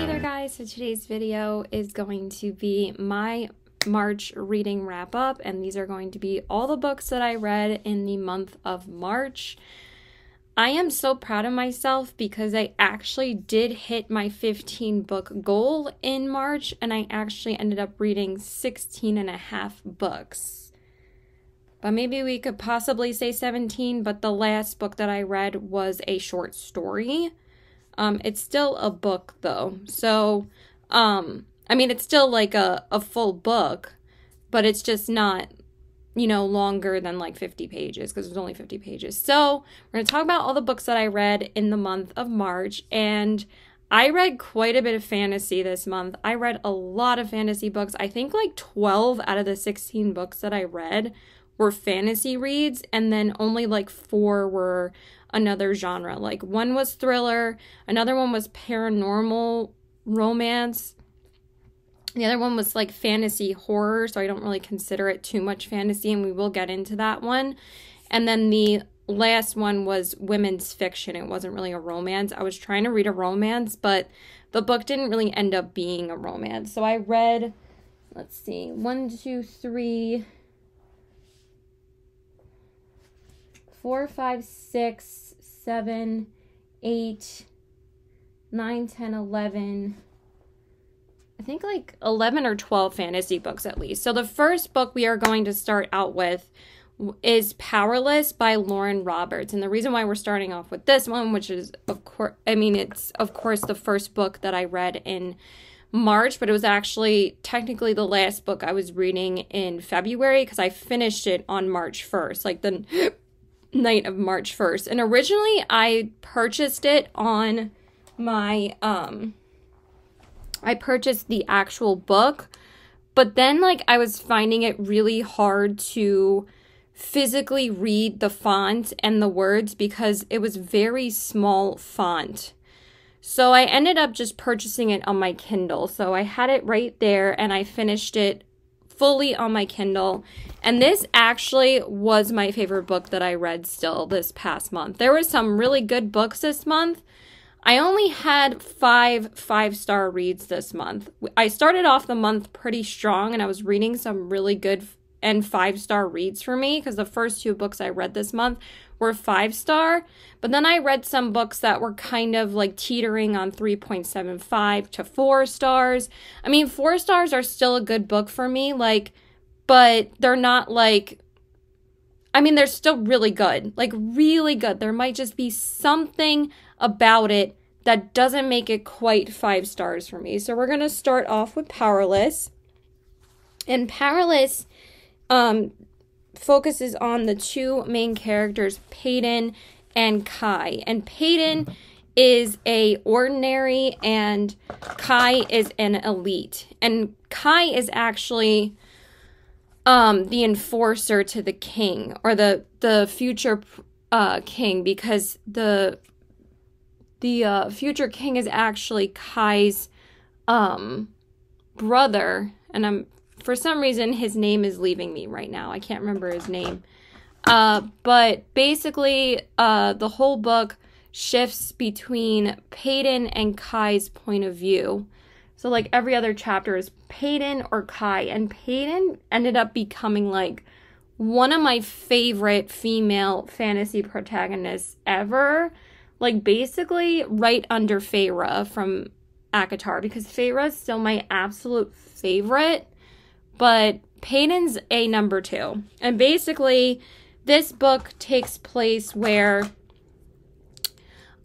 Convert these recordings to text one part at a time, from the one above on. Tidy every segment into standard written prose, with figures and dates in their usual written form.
Hey there guys, so today's video is going to be my March reading wrap up, and these are going to be all the books that I read in the month of March. I am so proud of myself because I actually did hit my 15 book goal in March, and I actually ended up reading 16 and a half books. But maybe we could possibly say 17, but the last book that I read was a short story. It's still a book though. So, I mean, it's still like a full book, but it's just not, you know, longer than like 50 pages because there's only 50 pages. So we're going to talk about all the books that I read in the month of March, and I read quite a bit of fantasy this month. I read a lot of fantasy books. I think like 12 out of the 16 books that I read were fantasy reads, and then only like 4 were another genre. Like one was thriller, another one was paranormal romance, the other one was like fantasy horror, so I don't really consider it too much fantasy, and we will get into that one. And then the last one was women's fiction. It wasn't really a romance. I was trying to read a romance, but the book didn't really end up being a romance. So I read, let's see, 1, 2, 3, 4, 5, 6, 7, 8, 9, 10, 11, I think like 11 or 12 fantasy books at least. So the first book we are going to start out with is Powerless by Lauren Roberts. And the reason why we're starting off with this one, which is of course, it's of course the first book that I read in March, but it was actually technically the last book I was reading in February because I finished it on March 1st, like the night of March 1st. And originally I purchased it on my, I purchased the actual book, but then like I was finding it really hard to physically read the font and the words because it was very small font. So I ended up just purchasing it on my Kindle. So I had it right there and I finished it fully on my Kindle. And this actually was my favorite book that I read still this past month. There were some really good books this month. I only had 5 5-star reads this month. I started off the month pretty strong, and I was reading some really good and 5-star reads for me because the first 2 books I read this month were 5-star. But then I read some books that were kind of like teetering on 3.75 to 4 stars. I mean, 4 stars are still a good book for me, like, but they're not like, I mean, they're still really good, like really good. There might just be something about it that doesn't make it quite 5 stars for me. So we're going to start off with Powerless. And Powerless focuses on the 2 main characters, Peyton and Kai. And Peyton is a ordinary and Kai is an elite. And Kai is actually the enforcer to the king, or the future king, because the future king is actually Kai's brother, and for some reason his name is leaving me right now. I can't remember his name. But basically the whole book shifts between Peyton and Kai's point of view. So like every other chapter is Peyton or Kai, and Peyton ended up becoming like one of my favorite female fantasy protagonists ever. Like basically right under Feyre from ACOTAR, because Feyre is still my absolute favorite, but Peyton's a number 2. And basically this book takes place where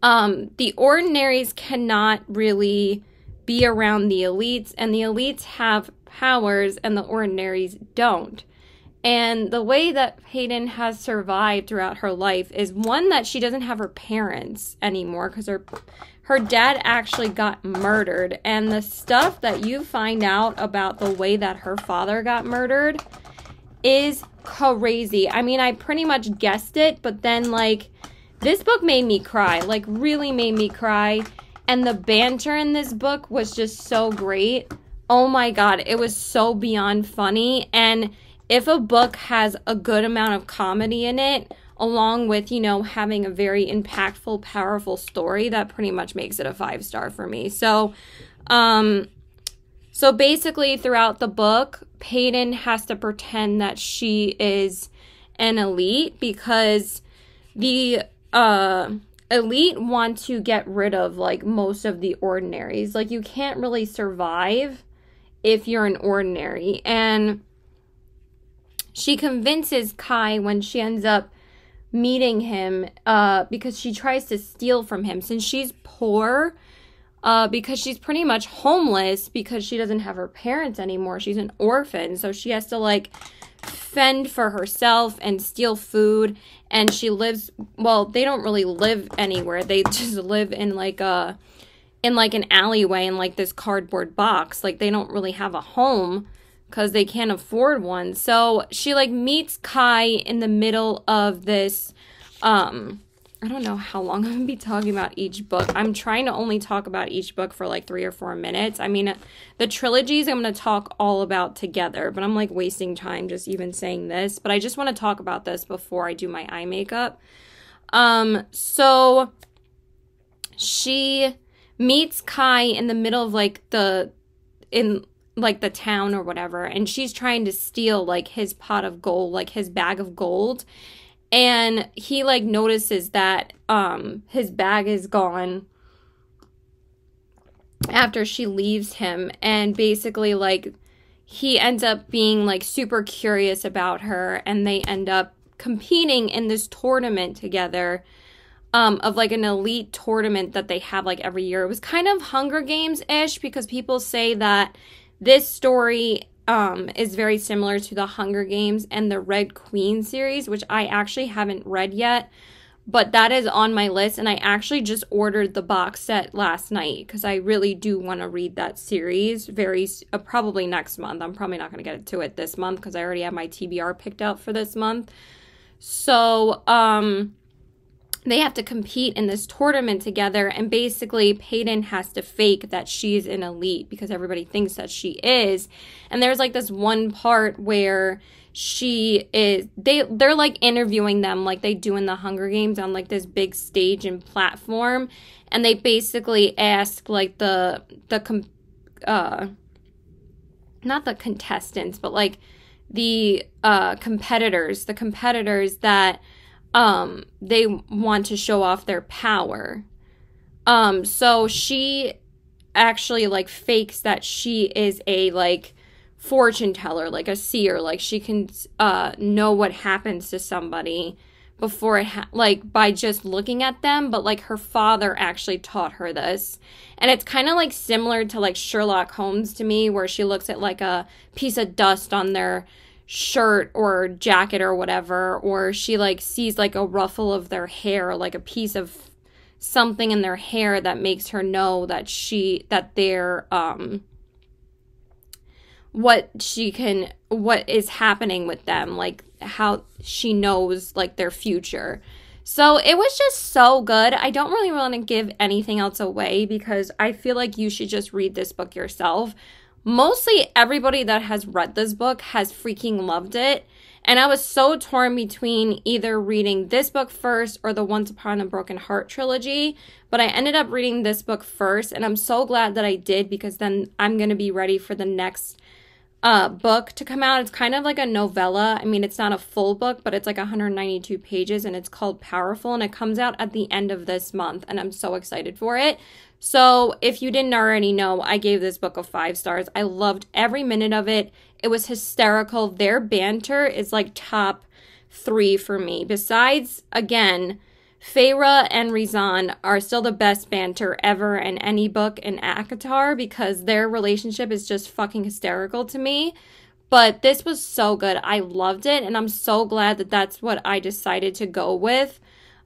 the ordinaries cannot really be around the elites, and the elites have powers and the ordinaries don't. And the way that Peyton has survived throughout her life is, one, that she doesn't have her parents anymore because her dad actually got murdered. And the stuff that you find out about the way that her father got murdered is crazy. I mean, I pretty much guessed it, but then like this book made me cry, like really made me cry. And the banter in this book was just so great. Oh my God, it was so beyond funny. And if a book has a good amount of comedy in it, along with, you know, having a very impactful, powerful story, that pretty much makes it a 5-star for me. So So basically throughout the book, Peyton has to pretend that she is an elite because the elite want to get rid of like most of the ordinaries. Like you can't really survive if you're an ordinary. And she convinces Kai when she ends up meeting him because she tries to steal from him since she's poor. Because she's pretty much homeless because she doesn't have her parents anymore. She's an orphan, so she has to like fend for herself and steal food. And she lives, well, they don't really live anywhere. They just live in like an alleyway in like this cardboard box. Like they don't really have a home because they can't afford one. So she like meets Kai in the middle of this I don't know how long I'm going to be talking about each book. I'm trying to only talk about each book for like 3 or 4 minutes. I mean, the trilogies I'm going to talk all about together, but I'm like wasting time just even saying this. But I just want to talk about this before I do my eye makeup. So she meets Kai in the middle of like the town or whatever, and she's trying to steal like his pot of gold, like his bag of gold. And he, like, notices that his bag is gone after she leaves him. And basically, like, he ends up being, like, super curious about her. And they end up competing in this tournament together of, like, an elite tournament that they have, like, every year. It was kind of Hunger Games-ish because people say that this story is very similar to the Hunger Games and the Red Queen series, which I actually haven't read yet, but that is on my list, and I actually just ordered the box set last night because I really do want to read that series probably next month. I'm probably not going to get to it this month because I already have my TBR picked out for this month. So, they have to compete in this tournament together, and basically Peyton has to fake that she's an elite because everybody thinks that she is. And there's like this one part where they're like interviewing them like they do in the Hunger Games on like this big stage and platform, and they basically ask like not the contestants, but like the competitors that they want to show off their power. So she actually like fakes that she is a like fortune teller, like a seer, like she can know what happens to somebody before it like by just looking at them, but like her father actually taught her this. And it's kind of like similar to like Sherlock Holmes to me, where she looks at like a piece of dust on their shirt or jacket or whatever, or she like sees like a ruffle of their hair, like a piece of something in their hair that makes her know that they're what is happening with them, like how she knows like their future. So it was just so good. I don't really want to give anything else away because I feel like you should just read this book yourself. Mostly everybody that has read this book has freaking loved it. And I was so torn between either reading this book first or the Once Upon a Broken Heart trilogy. But I ended up reading this book first. And I'm so glad that I did because then I'm going to be ready for the next book to come out. It's kind of like a novella. I mean, it's not a full book, but it's like 192 pages. And it's called Powerful. And it comes out at the end of this month. And I'm so excited for it. So if you didn't already know, I gave this book a 5 stars. I loved every minute of it. It was hysterical. Their banter is like top 3 for me. Besides, again, Feyre and Rizan are still the best banter ever in any book in ACOTAR because their relationship is just fucking hysterical to me. But this was so good. I loved it, and I'm so glad that that's what I decided to go with.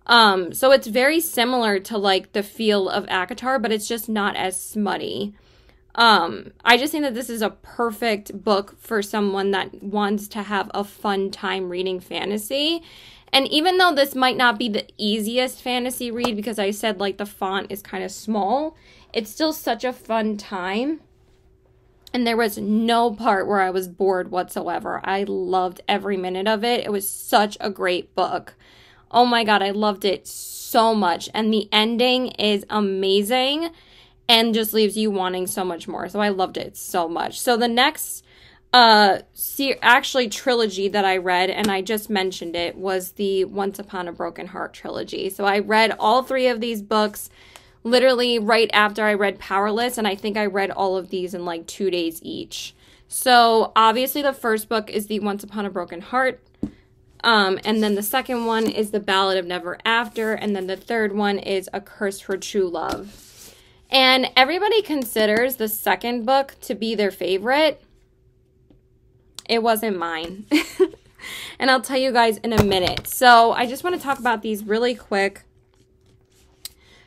So it's very similar to like the feel of ACOTAR, but it's just not as smutty. I just think that this is a perfect book for someone that wants to have a fun time reading fantasy. And even though this might not be the easiest fantasy read because I said like the font is kind of small, it's still such a fun time. And there was no part where I was bored whatsoever. I loved every minute of it. It was such a great book. Oh my God, I loved it so much. And the ending is amazing. and just leaves you wanting so much more. So I loved it so much. So the next actually trilogy that I read, and I just mentioned it, was the Once Upon a Broken Heart trilogy. So I read all 3 of these books literally right after I read Powerless, and I think I read all of these in like 2 days each. So obviously the first book is the Once Upon a Broken Heart, and then the second one is the Ballad of Never After, and then the third one is A Curse for True Love. And everybody considers the second book to be their favorite. It wasn't mine. And I'll tell you guys in a minute. So I just want to talk about these really quick.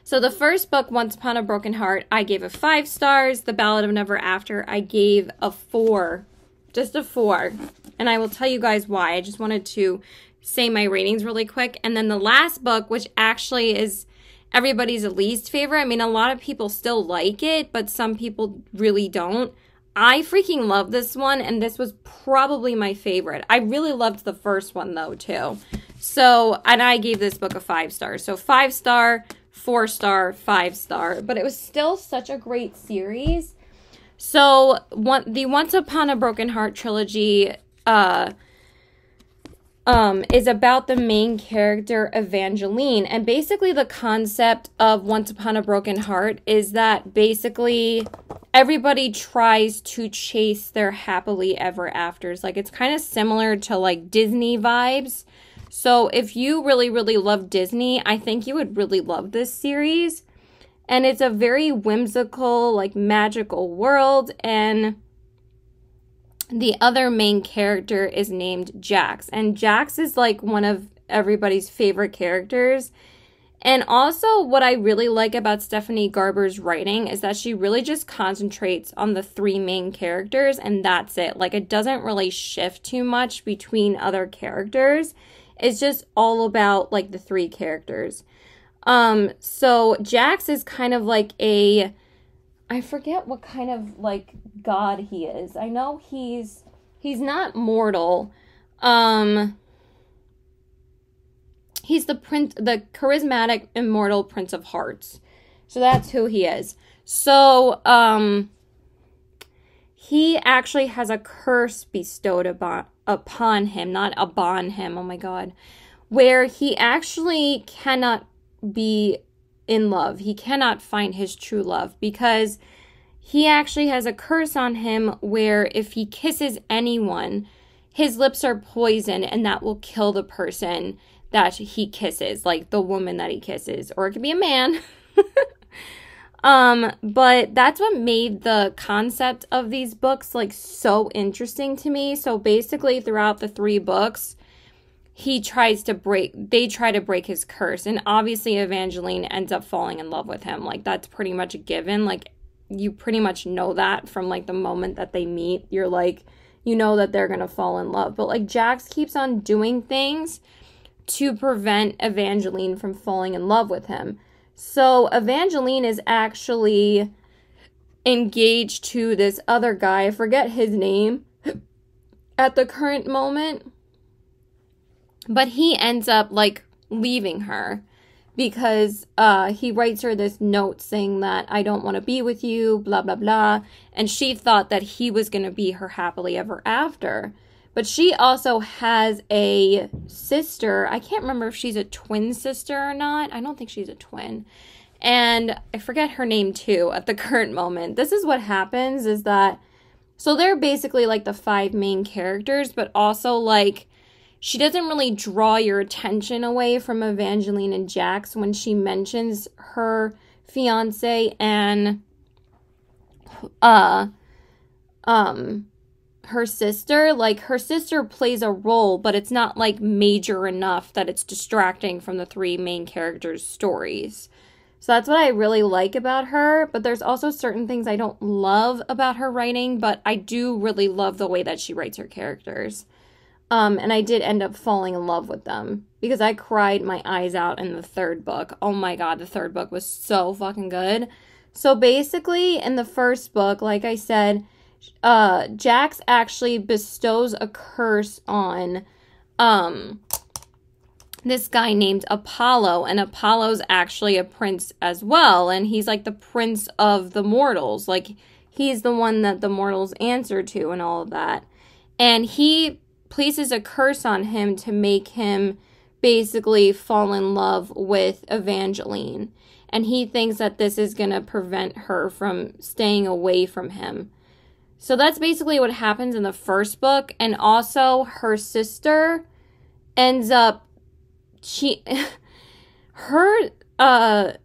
So the first book, Once Upon a Broken Heart, I gave a 5 stars. The Ballad of Never After, I gave a 4. Just a 4. And I will tell you guys why. I just wanted to say my ratings really quick. And then the last book, which actually is everybody's least favorite. I mean, a lot of people still like it, but some people really don't. I freaking love this one, and this was probably my favorite. I really loved the first one, though, too. So, and I gave this book a 5 stars. So 5 star, 4 star, 5 star. But it was still such a great series. So, the Once Upon a Broken Heart trilogy is about the main character, Evangeline. And basically the concept of Once Upon a Broken Heart is that basically everybody tries to chase their happily ever afters. Like, it's kind of similar to like Disney vibes. So if you really, really love Disney, I think you would really love this series. And it's a very whimsical, like magical world. And the other main character is named Jax. And Jax is like one of everybody's favorite characters. And also what I really like about Stephanie Garber's writing is that she really just concentrates on the 3 main characters, and that's it. Like, it doesn't really shift too much between other characters. It's just all about like the 3 characters. So Jax is kind of like I forget what kind of like god he is. I know he's not mortal. He's the charismatic, immortal Prince of Hearts. So that's who he is. So, he actually has a curse bestowed upon him, not upon him, oh my god, where he actually cannot be in love. He cannot find his true love because he actually has a curse on him where if he kisses anyone, his lips are poisoned and that will kill the person that he kisses, like the woman that he kisses, or it could be a man. But that's what made the concept of these books like so interesting to me. So basically throughout the 3 books, they try to break his curse, and obviously Evangeline ends up falling in love with him. Like, that's pretty much a given. Like, you pretty much know that from like the moment that they meet. You're like, you know that they're gonna fall in love. But like, Jax keeps on doing things to prevent Evangeline from falling in love with him. So Evangeline is actually engaged to this other guy. I forget his name at the current moment. But he ends up like leaving her because he writes her this note saying that I don't want to be with you, blah, blah, blah. And she thought that he was going to be her happily ever after. But she also has a sister. I can't remember if she's a twin sister or not. I don't think she's a twin. And I forget her name too at the current moment. This is what happens is that, so they're basically like the 5 main characters, but also like she doesn't really draw your attention away from Evangeline and Jax when she mentions her fiance and her sister. Like, her sister plays a role, but it's not like major enough that it's distracting from the 3 main characters' stories. So that's what I really like about her, but there's also certain things I don't love about her writing, but I do really love the way that she writes her characters. And I did end up falling in love with them because I cried my eyes out in the 3rd book. Oh my god, the 3rd book was so fucking good. So basically, in the 1st book, like I said, Jax actually bestows a curse on this guy named Apollo, and Apollo's actually a prince as well, and he's like the prince of the mortals. Like, he's the one that the mortals answer to and all of that. And he places a curse on him to make him basically fall in love with Evangeline. And he thinks that this is going to prevent her from staying away from him. So that's basically what happens in the first book. And also, her sister ends up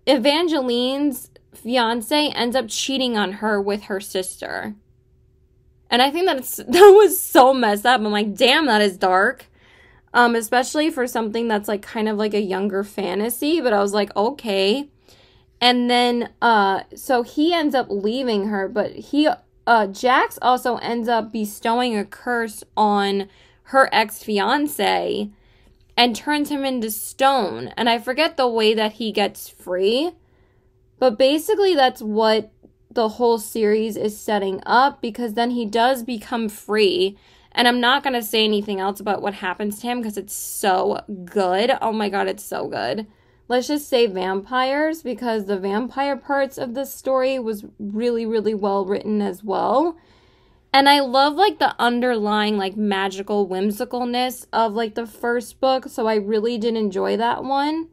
Evangeline's fiance ends up cheating on her with her sister. And I think that was so messed up. I'm like, damn, that is dark. Especially for something that's like kind of like a younger fantasy. But I was like, okay. And then, so he ends up leaving her, but Jax also ends up bestowing a curse on her ex-fiance and turns him into stone. And I forget the way that he gets free. But basically that's what the whole series is setting up, because then he does become free. And I'm not going to say anything else about what happens to him because it's so good. Oh my god, it's so good. Let's just say vampires, because the vampire parts of this story was really, really well written as well. And I love, like, the underlying, like, magical whimsicalness of, like, the first book. So I really did enjoy that one.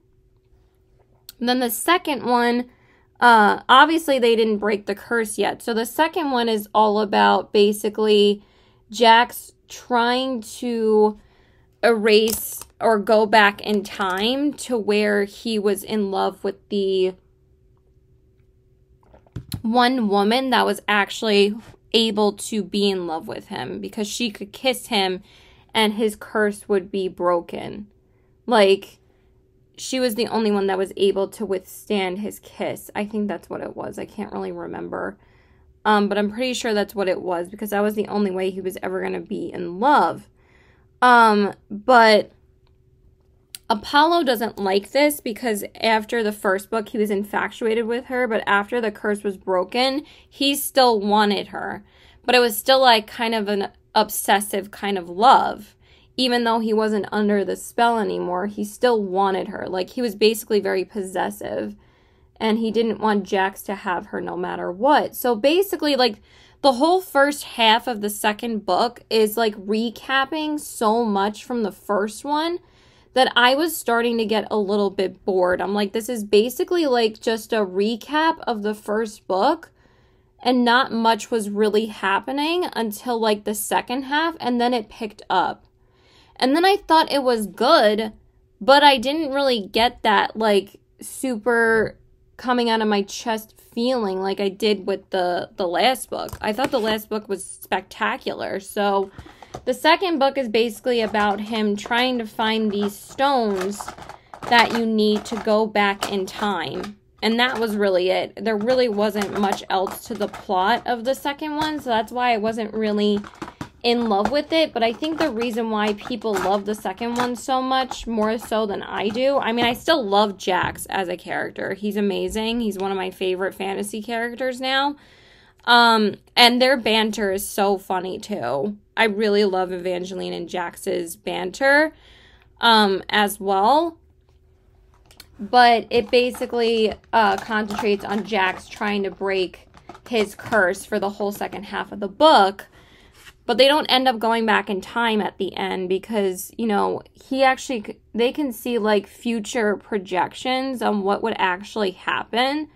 And then the second one, obviously they didn't break the curse yet. So the second one is all about, basically, Jax trying to erase or go back in time to where he was in love with the one woman that was actually able to be in love with him, because she could kiss him and his curse would be broken. Like, she was the only one that was able to withstand his kiss. I think that's what it was. I can't really remember. But I'm pretty sure that's what it was, because that was the only way he was ever going to be in love. But Apollo doesn't like this, because after the first book, he was infatuated with her, but after the curse was broken, he still wanted her. But it was still like kind of an obsessive kind of love. Even though he wasn't under the spell anymore, he still wanted her. Like, he was basically very possessive, and he didn't want Jax to have her no matter what. So basically, like, the whole first half of the second book is like recapping so much from the first one that I was starting to get a little bit bored. I'm like, this is basically like just a recap of the first book, and not much was really happening until like the second half, and then it picked up. And then I thought it was good, but I didn't really get that like super coming out of my chest feeling like I did with the last book. I thought the last book was spectacular. So the second book is basically about him trying to find these stones that you need to go back in time. And that was really it. There really wasn't much else to the plot of the second one, so that's why I wasn't really in love with it. But I think the reason why people love the second one so much, more so than I do, I mean, I still love Jax as a character. He's amazing. He's one of my favorite fantasy characters now. And their banter is so funny too. I really love Evangeline and Jax's banter as well. But it basically concentrates on Jax trying to break his curse for the whole second half of the book. But they don't end up going back in time at the end because, you know, they can see like future projections on what would actually happen.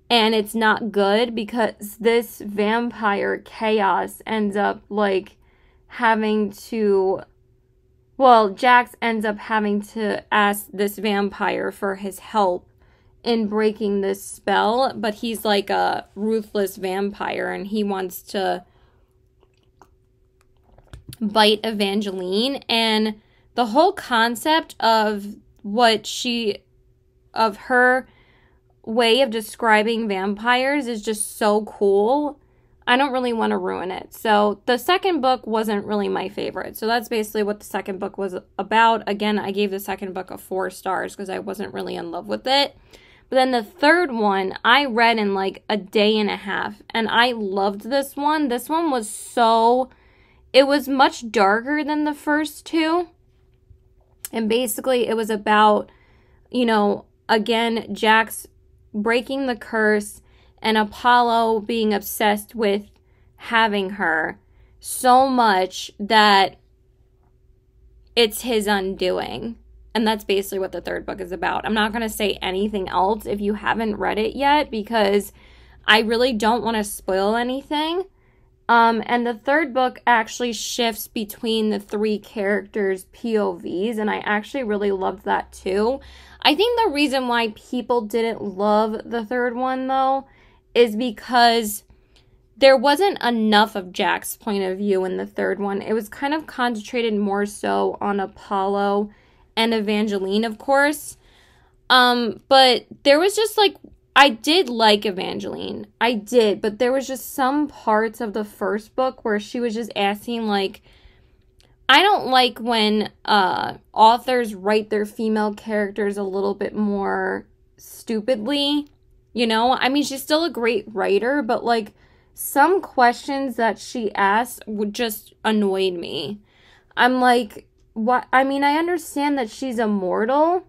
And it's not good because this vampire Chaos ends up like having to, well, Jax ends up having to ask this vampire for his help in breaking this spell. But he's like a ruthless vampire and he wants to bite Evangeline. And the whole concept of her way of describing vampires is just so cool. I don't really want to ruin it. So the second book wasn't really my favorite. So that's basically what the second book was about. Again, I gave the second book a 4 stars because I wasn't really in love with it. But then the third one, I read in like a day and a half. And I loved this one. This one was it was much darker than the first two. And basically it was about, you know, again, Jax breaking the curse and Apollo being obsessed with having her so much that it's his undoing. And that's basically what the third book is about. I'm not going to say anything else if you haven't read it yet, because I really don't want to spoil anything. And the third book actually shifts between the three characters' POVs, and I actually really loved that too. I think the reason why people didn't love the third one, though, is because there wasn't enough of Jack's point of view in the third one. It was kind of concentrated more so on Apollo and Evangeline, of course. But there was just like, I did like Evangeline. I did, but there was just some parts of the first book where she was just asking, like, I don't like when authors write their female characters a little bit more stupidly, you know? I mean, she's still a great writer, but, like, some questions that she asked would just annoyed me. I'm like, what? I mean, I understand that she's immortal,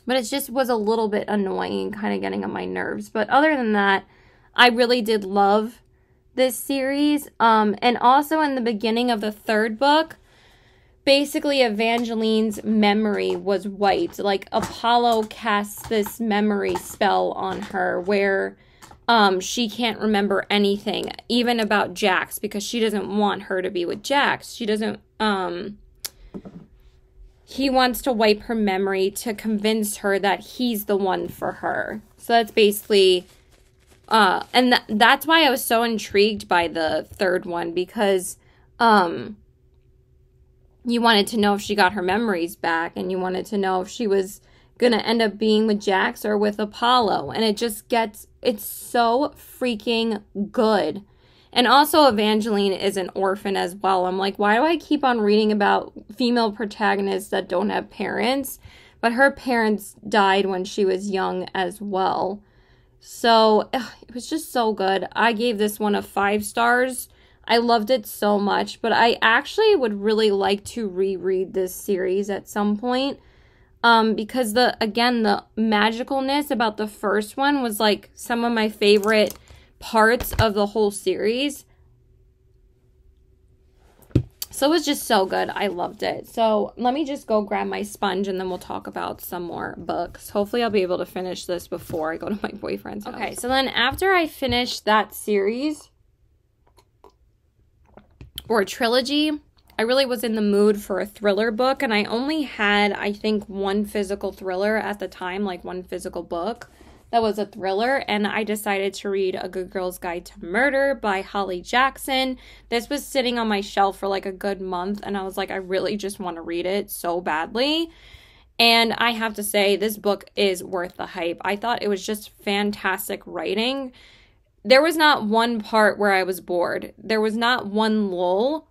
but it just was a little bit annoying, kind of getting on my nerves. But other than that, I really did love this series. And also in the beginning of the third book, basically Evangeline's memory was wiped. Like, Apollo casts this memory spell on her where she can't remember anything, even about Jax, because she doesn't want her to be with Jax. She doesn't, he wants to wipe her memory to convince her that he's the one for her. So that's basically, and that's why I was so intrigued by the third one, because, you wanted to know if she got her memories back, and you wanted to know if she was gonna end up being with Jax or with Apollo. And it just gets, it's so freaking good. And also Evangeline is an orphan as well. I'm like, why do I keep on reading about female protagonists that don't have parents? But her parents died when she was young as well. So it was just so good. I gave this one a 5 stars. I loved it so much. But I actually would really like to reread this series at some point. Because the magicalness about the first one was like some of my favorite parts of the whole series. So it was just so good. I loved it. So let me just go grab my sponge and then we'll talk about some more books. Hopefully I'll be able to finish this before I go to my boyfriend's house. Okay, so then after I finished that series or a trilogy, I really was in the mood for a thriller book, and I only had, I think, one physical thriller at the time, like one physical book that was a thriller, and I decided to read A Good Girl's Guide to Murder by Holly Jackson. This was sitting on my shelf for like a good month, and I was like, I really just want to read it so badly. And I have to say, this book is worth the hype. I thought it was just fantastic writing. There was not one part where I was bored. There was not one lull.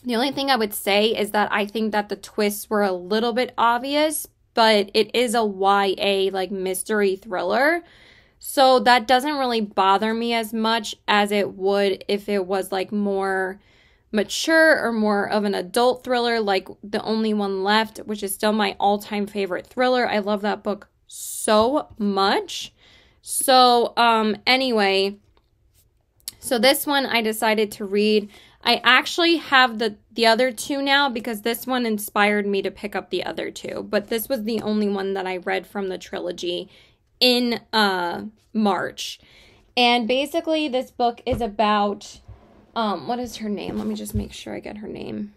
The only thing I would say is that I think that the twists were a little bit obvious, but it is a YA, like, mystery thriller. So that doesn't really bother me as much as it would if it was, like, more mature or more of an adult thriller, like The Only One Left, which is still my all-time favorite thriller. I love that book so much. So, anyway, so this one I decided to read. I actually have the other two now because this one inspired me to pick up the other two. But this was the only one that I read from the trilogy in March. And basically this book is about, what is her name? Let me just make sure I get her name.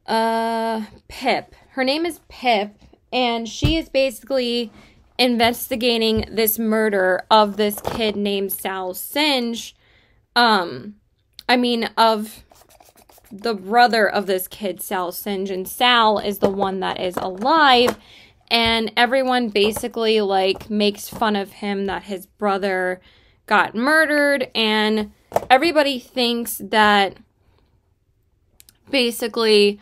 Pip. Her name is Pip. And she is basically investigating this murder of this kid named Sal Singe. Of the brother of this kid, Sal Singe, and Sal is the one that is alive, and everyone basically, like, makes fun of him that his brother got murdered, and everybody thinks that basically,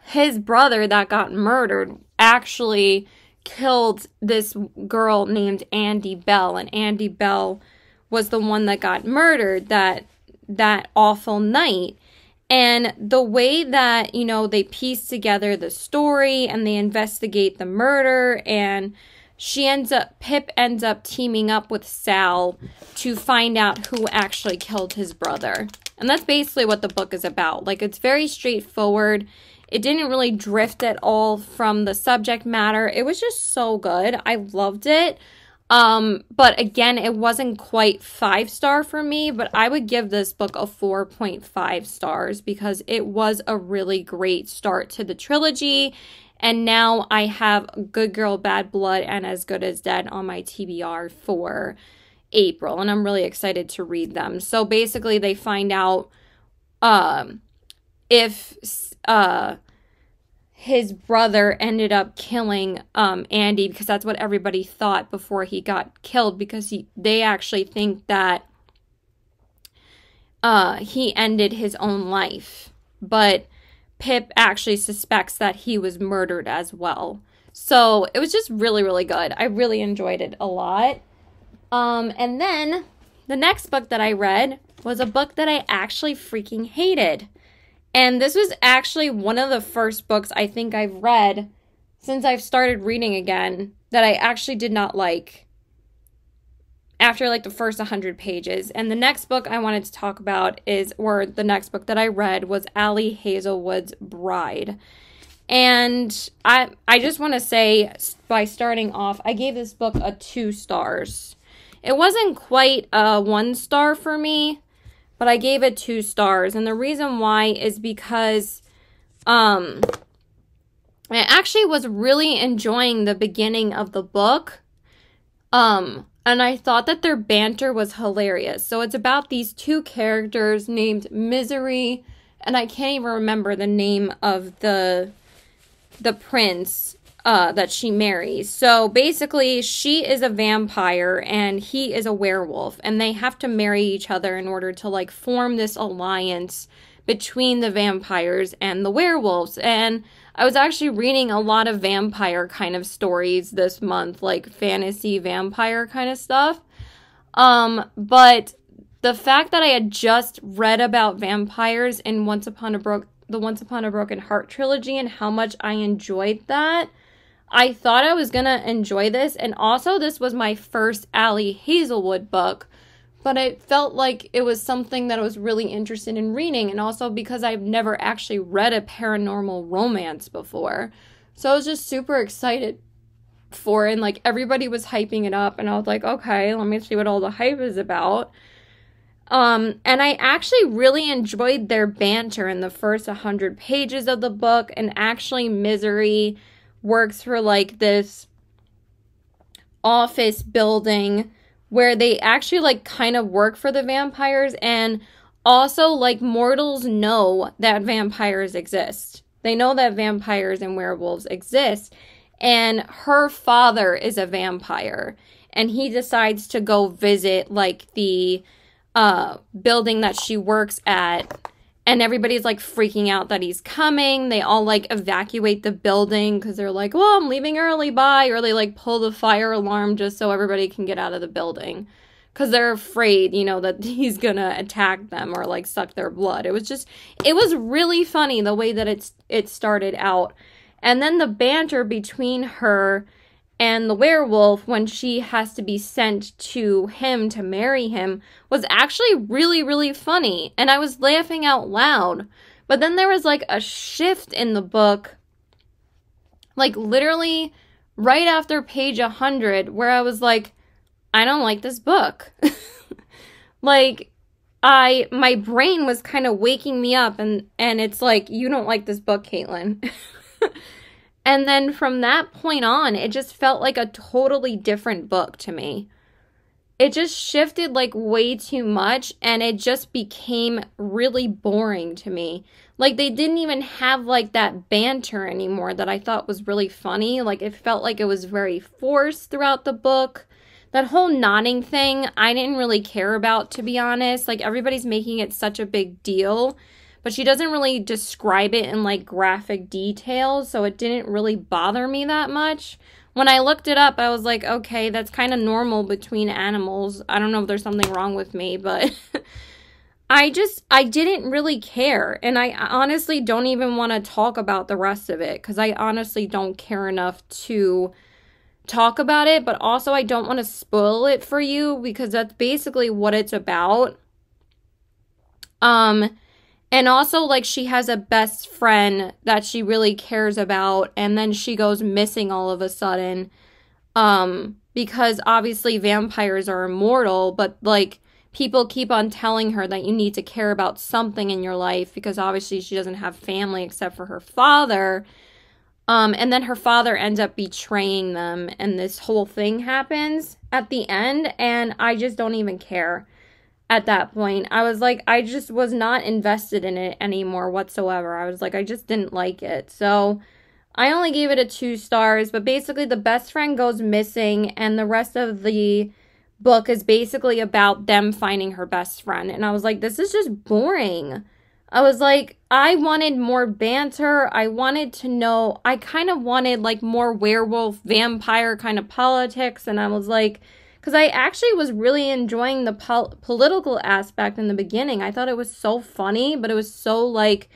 his brother that got murdered actually killed this girl named Andy Bell, and Andy Bell was the one that got murdered that awful night. And the way that, you know, they piece together the story and they investigate the murder, and Pip ends up teaming up with Sal to find out who actually killed his brother. And that's basically what the book is about. Like, it's very straightforward. It didn't really drift at all from the subject matter. It was just so good. I loved it. But again, it wasn't quite 5-star for me, but I would give this book a 4.5 stars because it was a really great start to the trilogy. And now I have Good Girl, Bad Blood and As Good as Dead on my TBR for April, and I'm really excited to read them. So basically they find out if his brother ended up killing Andy, because that's what everybody thought before he got killed, because they actually think that he ended his own life, but Pip actually suspects that he was murdered as well. So it was just really, really good. I really enjoyed it a lot. And then the next book that I read was a book that I actually freaking hated. And this was actually one of the first books I think I've read since I've started reading again that I actually did not like after like the first 100 pages. And the next book I wanted to talk about the next book that I read was Ali Hazelwood's Bride. And I just want to say, by starting off, I gave this book a 2 stars. It wasn't quite a 1 star for me, but I gave it 2 stars. And the reason why is because I actually was really enjoying the beginning of the book. And I thought that their banter was hilarious. So it's about these 2 characters named Misery, and I can't even remember the name of the prince that she marries. So basically, she is a vampire and he is a werewolf, and they have to marry each other in order to like form this alliance between the vampires and the werewolves. And I was actually reading a lot of vampire kind of stories this month, like fantasy vampire kind of stuff. But the fact that I had just read about vampires in the Once Upon a Broken Heart trilogy and how much I enjoyed that, I thought I was gonna enjoy this. And also, this was my first Ali Hazelwood book, but I felt like it was something that I was really interested in reading, and also because I've never actually read a paranormal romance before. So I was just super excited for it, and like everybody was hyping it up, and I was like, okay, let me see what all the hype is about. And I actually really enjoyed their banter in the first 100 pages of the book, and actually Misery works for like this office building where they actually like kind of work for the vampires, and also like mortals know that vampires exist. They know that vampires and werewolves exist, and her father is a vampire, and he decides to go visit like the building that she works at. And everybody's, like, freaking out that he's coming. They all, like, evacuate the building because they're like, well, I'm leaving early, bye. Or they, like, pull the fire alarm just so everybody can get out of the building. Because they're afraid, you know, that he's gonna attack them or, like, suck their blood. It was really funny the way that it started out. And then the banter between her and the werewolf when she has to be sent to him to marry him was actually really, really funny. And I was laughing out loud. But then there was like a shift in the book, like literally right after page 100, where I was like, I don't like this book. Like, my brain was kind of waking me up, and it's like, you don't like this book, Caitlin. And then from that point on, it just felt like a totally different book to me. It just shifted like way too much, and it just became really boring to me. Like, they didn't even have like that banter anymore that I thought was really funny. Like, it felt like it was very forced throughout the book. That whole nodding thing, I didn't really care about, to be honest. Like, everybody's making it such a big deal, but she doesn't really describe it in, like, graphic detail, so it didn't really bother me that much. When I looked it up, I was like, okay, that's kind of normal between animals. I don't know if there's something wrong with me, but I didn't really care. And I honestly don't even want to talk about the rest of it because I honestly don't care enough to talk about it. But also I don't want to spoil it for you because that's basically what it's about. And also, like, she has a best friend that she really cares about, and then she goes missing all of a sudden, because obviously vampires are immortal, but, like, people keep on telling her that you need to care about something in your life, because obviously she doesn't have family except for her father, and then her father ends up betraying them, and this whole thing happens at the end, and I just don't even care. At that point, I was like, I just was not invested in it anymore whatsoever. I was like, I just didn't like it. So I only gave it a 2 stars, but basically the best friend goes missing and the rest of the book is basically about them finding her best friend. And I was like, this is just boring. I was like, I wanted more banter. I wanted to know, I kind of wanted like more werewolf vampire kind of politics. And I was like, because I actually was really enjoying the political aspect in the beginning. I thought it was so funny, but it was so, like,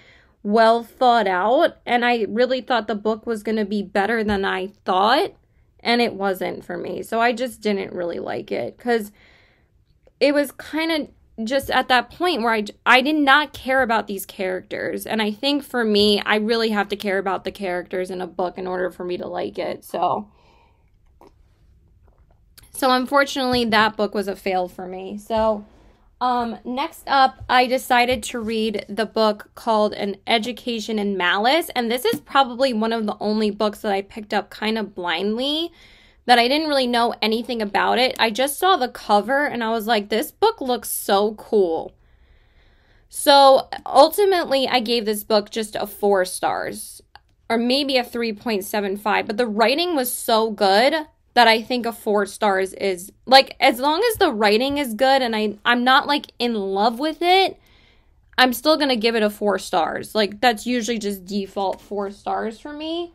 well thought out. And I really thought the book was going to be better than I thought. And it wasn't for me. So I just didn't really like it. Because it was kind of just at that point where I did not care about these characters. And I think for me, I really have to care about the characters in a book in order for me to like it. So unfortunately, that book was a fail for me. So next up, I decided to read the book called An Education in Malice. And this is probably one of the only books that I picked up kind of blindly, that I didn't really know anything about it. I just saw the cover and I was like, this book looks so cool. So ultimately, I gave this book just a 4 stars, or maybe a 3.75. But the writing was so good that I think a 4 stars is, like, as long as the writing is good and I'm not, like, in love with it, I'm still going to give it a 4 stars. Like, that's usually just default 4 stars for me.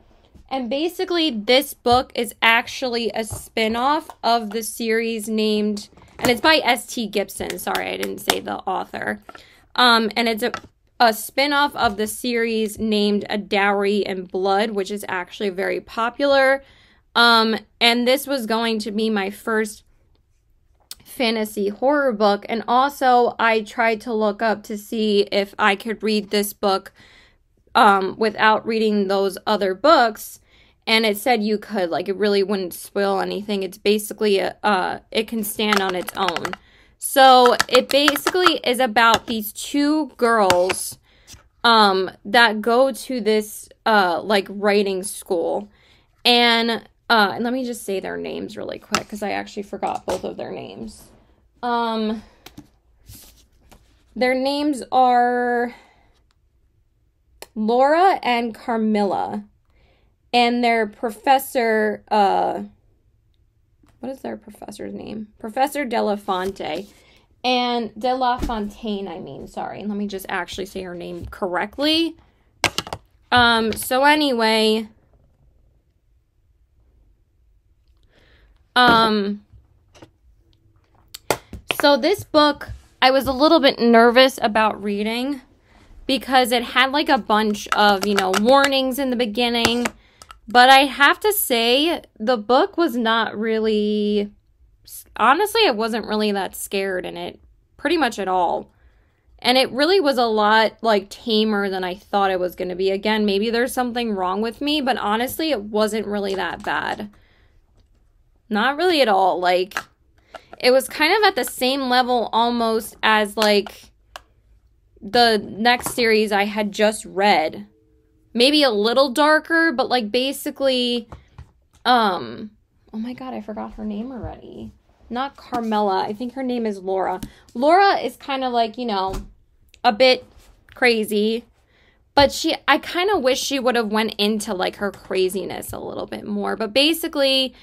And basically, this book is actually a spin-off of the series named, and it's by S.T. Gibson. Sorry, I didn't say the author. And it's a spin-off of the series named A Dowry in Blood, which is actually very popular. And this was going to be my first fantasy horror book. And also I tried to look up to see if I could read this book, without reading those other books. And it said you could, like, it really wouldn't spoil anything. It's basically it can stand on its own. So it basically is about these 2 girls, that go to this, like, writing school. And let me just say their names really quick, because I actually forgot both of their names. Their names are Laura and Carmilla. And their professor, what is their professor's name? Professor De La Fontaine, I mean, sorry. Let me just actually say her name correctly. So anyway, so this book, I was a little bit nervous about reading because it had like a bunch of, warnings in the beginning. But I have to say, the book was not really, honestly, I wasn't really that scared in it, pretty much at all. And it really was a lot, like, tamer than I thought it was going to be. Again, maybe there's something wrong with me, but honestly, it wasn't really that bad. Not really at all. Like, it was kind of at the same level almost as, like, the next series I had just read. Maybe a little darker, but, like, basically, oh my god, I forgot her name already. Not Carmilla. I think her name is Laura. Laura is kind of like, a bit crazy. But I kind of wish she would have went into, like, her craziness a little bit more. But basically,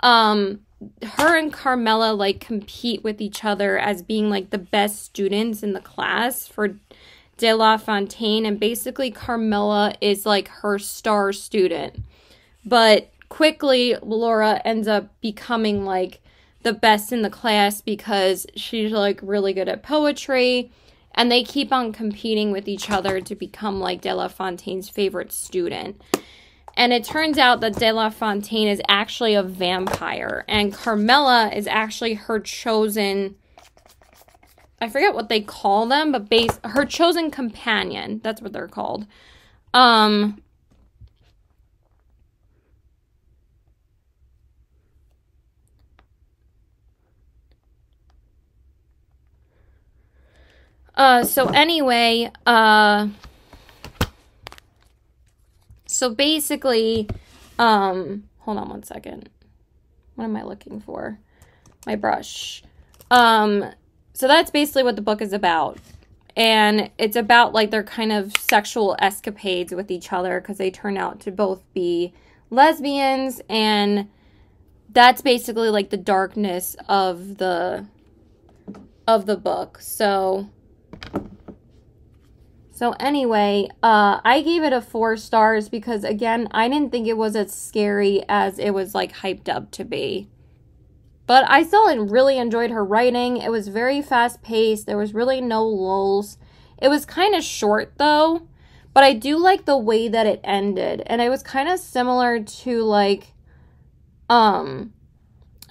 her and Carmilla, like, compete with each other as being, like, the best students in the class for De La Fontaine. And basically, Carmilla is, like, her star student. But quickly, Laura ends up becoming, like, the best in the class because she's, like, really good at poetry. And they keep on competing with each other to become like De La Fontaine's favorite student. And it turns out that De La Fontaine is actually a vampire. And Carmela is actually her chosen, I forget what they call them, but her chosen companion. That's what they're called. So anyway, so basically, hold on one second. What am I looking for? My brush. So that's basically what the book is about. And it's about like their kind of sexual escapades with each other because they turn out to both be lesbians, and that's basically like the darkness of the book. So anyway, I gave it a 4 stars because, again, I didn't think it was as scary as it was, like, hyped up to be. But I still really enjoyed her writing. It was very fast-paced. There was really no lulls. It was kind of short, though. But I do like the way that it ended. And it was kind of similar to, like,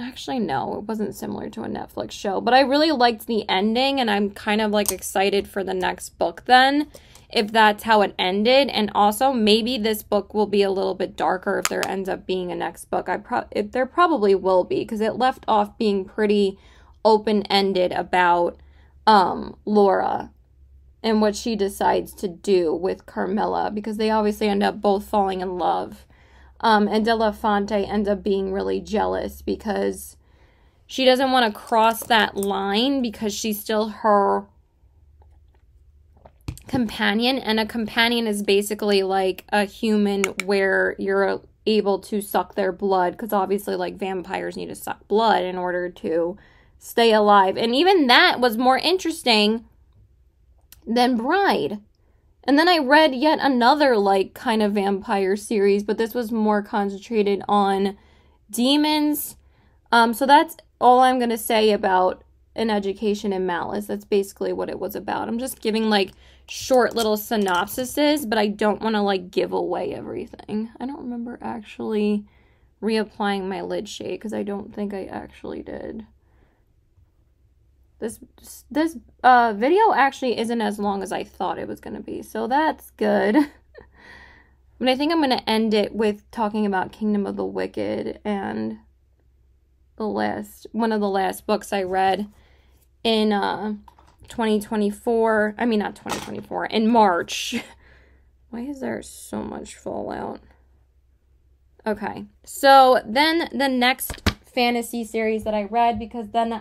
actually, no, it wasn't similar to a Netflix show, but I really liked the ending, and I'm kind of, like, excited for the next book then, if that's how it ended. And also, maybe this book will be a little bit darker if there ends up being a next book. There probably will be, because it left off being pretty open-ended about Laura and what she decides to do with Carmela, because they obviously end up both falling in love. And De La Fonte ends up being really jealous because she doesn't want to cross that line because she's still her companion. And a companion is basically like a human where you're able to suck their blood, because obviously like vampires need to suck blood in order to stay alive. And even that was more interesting than Bride. And then I read yet another, like, kind of vampire series, but this was more concentrated on demons. So that's all I'm going to say about An Education in Malice. That's basically what it was about. I'm just giving, like, short little synopsises, but I don't want to, like, give away everything. I don't remember actually reapplying my lid shade, because I don't think I actually did. This video actually isn't as long as I thought it was going to be, so that's good. But I think I'm going to end it with talking about Kingdom of the Wicked and one of the last books I read in 2024. I mean, not 2024, in March. Why is there so much fallout? Okay, so then the next fantasy series that I read, because then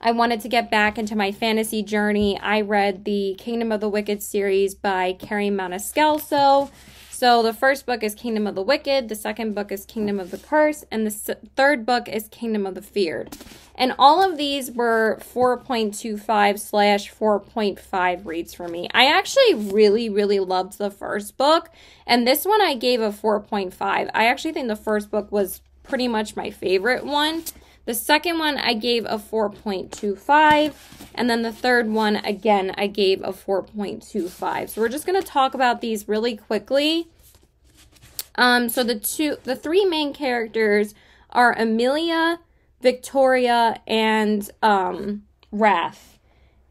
I wanted to get back into my fantasy journey, I read the Kingdom of the Wicked series by Carrie Maniscalco. So the first book is Kingdom of the Wicked, the second book is Kingdom of the Curse, and the third book is Kingdom of the Feared. And all of these were 4.25/4.5 reads for me. I actually really, really loved the first book, and this one I gave a 4.5. I actually think the first book was pretty much my favorite one. The second one, I gave a 4.25, and then the third one, again, I gave a 4.25. So we're just going to talk about these really quickly. So the three main characters are Amelia, Victoria, and Wrath.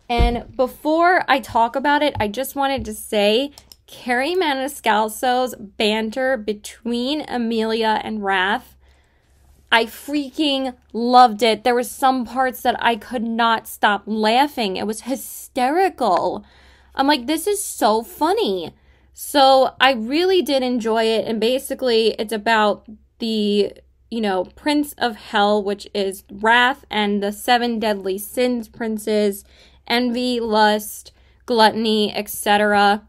And before I talk about it, I just wanted to say Carrie Maniscalco's banter between Amelia and Wrath, I freaking loved it. There were some parts that I could not stop laughing. It was hysterical. I'm like, this is so funny. So I really did enjoy it. And basically, it's about the, Prince of Hell, which is Wrath, and the 7 deadly sins princes, envy, lust, gluttony, etc.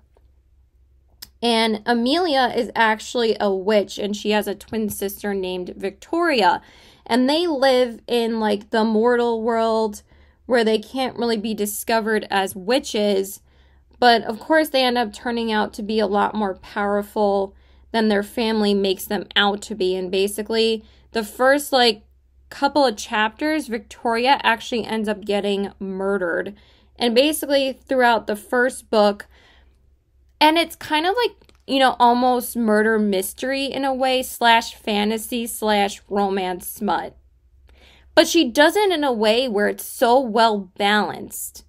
And Amelia is actually a witch, and she has a twin sister named Victoria. And they live in, like, the mortal world where they can't really be discovered as witches. But, of course, they end up turning out to be a lot more powerful than their family makes them out to be. And basically, the first, couple of chapters, Victoria actually ends up getting murdered. And basically throughout the first book, and it's kind of like, you know, almost murder mystery in a way, slash fantasy, slash romance smut. But she does it in a way where it's so well balanced.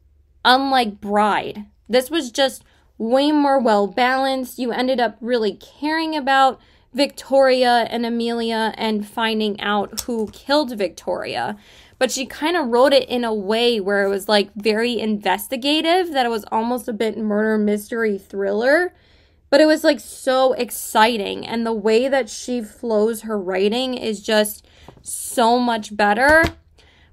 Unlike Bride. This was just way more well balanced. You ended up really caring about Victoria and Amelia and finding out who killed Victoria. But she kind of wrote it in a way where it was like very investigative, that it was almost a bit murder mystery thriller. But it was like so exciting. And the way that she flows her writing is just so much better.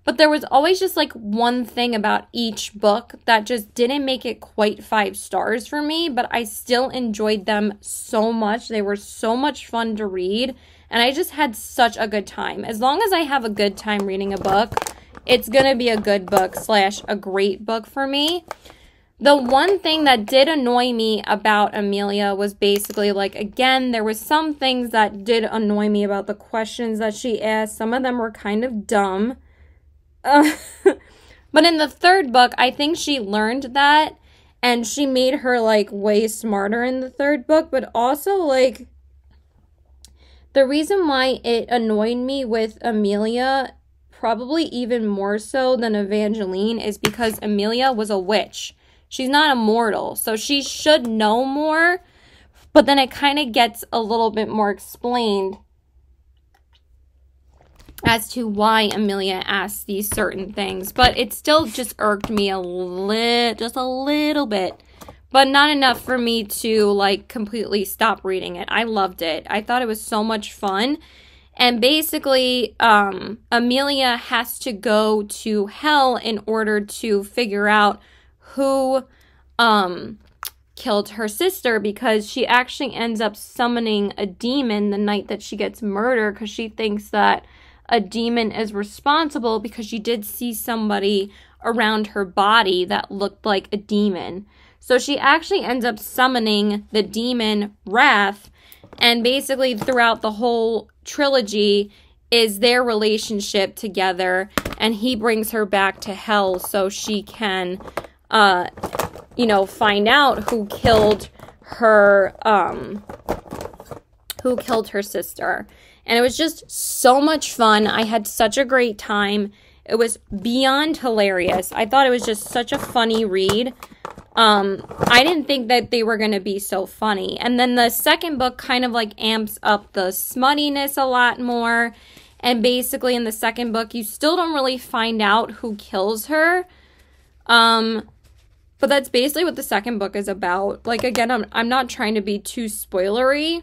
But there was always just like one thing about each book that just didn't make it quite 5 stars for me. But I still enjoyed them so much. They were so much fun to read. And I just had such a good time. As long as I have a good time reading a book, it's going to be a good book slash a great book for me. The one thing that did annoy me about Amelia was basically, like, again, there was some things that did annoy me about the questions that she asked. Some of them were kind of dumb. But in the third book, I think she learned that. And she made her, like, way smarter in the third book. But also, like, the reason why it annoyed me with Amelia, probably even more so than Evangeline, is because Amelia was a witch. She's not immortal, so she should know more, but then it kind of gets a little bit more explained as to why Amelia asked these certain things. But it still just irked me just a little bit, but not enough for me to, like, completely stop reading it. I loved it. I thought it was so much fun. And basically, Amelia has to go to hell in order to figure out who killed her sister, because she actually ends up summoning a demon the night that she gets murdered, because she thinks that a demon is responsible because she did see somebody around her body that looked like a demon. So she actually ends up summoning the demon Wrath, and basically throughout the whole trilogy is their relationship together, and he brings her back to hell so she can you know, find out who killed her sister. And it was just so much fun. I had such a great time. It was beyond hilarious. I thought it was just such a funny read. I didn't think that they were going to be so funny. And then the second book kind of like amps up the smuttiness a lot more. And basically in the second book, you still don't really find out who kills her. But that's basically what the second book is about. Like, again, I'm not trying to be too spoilery.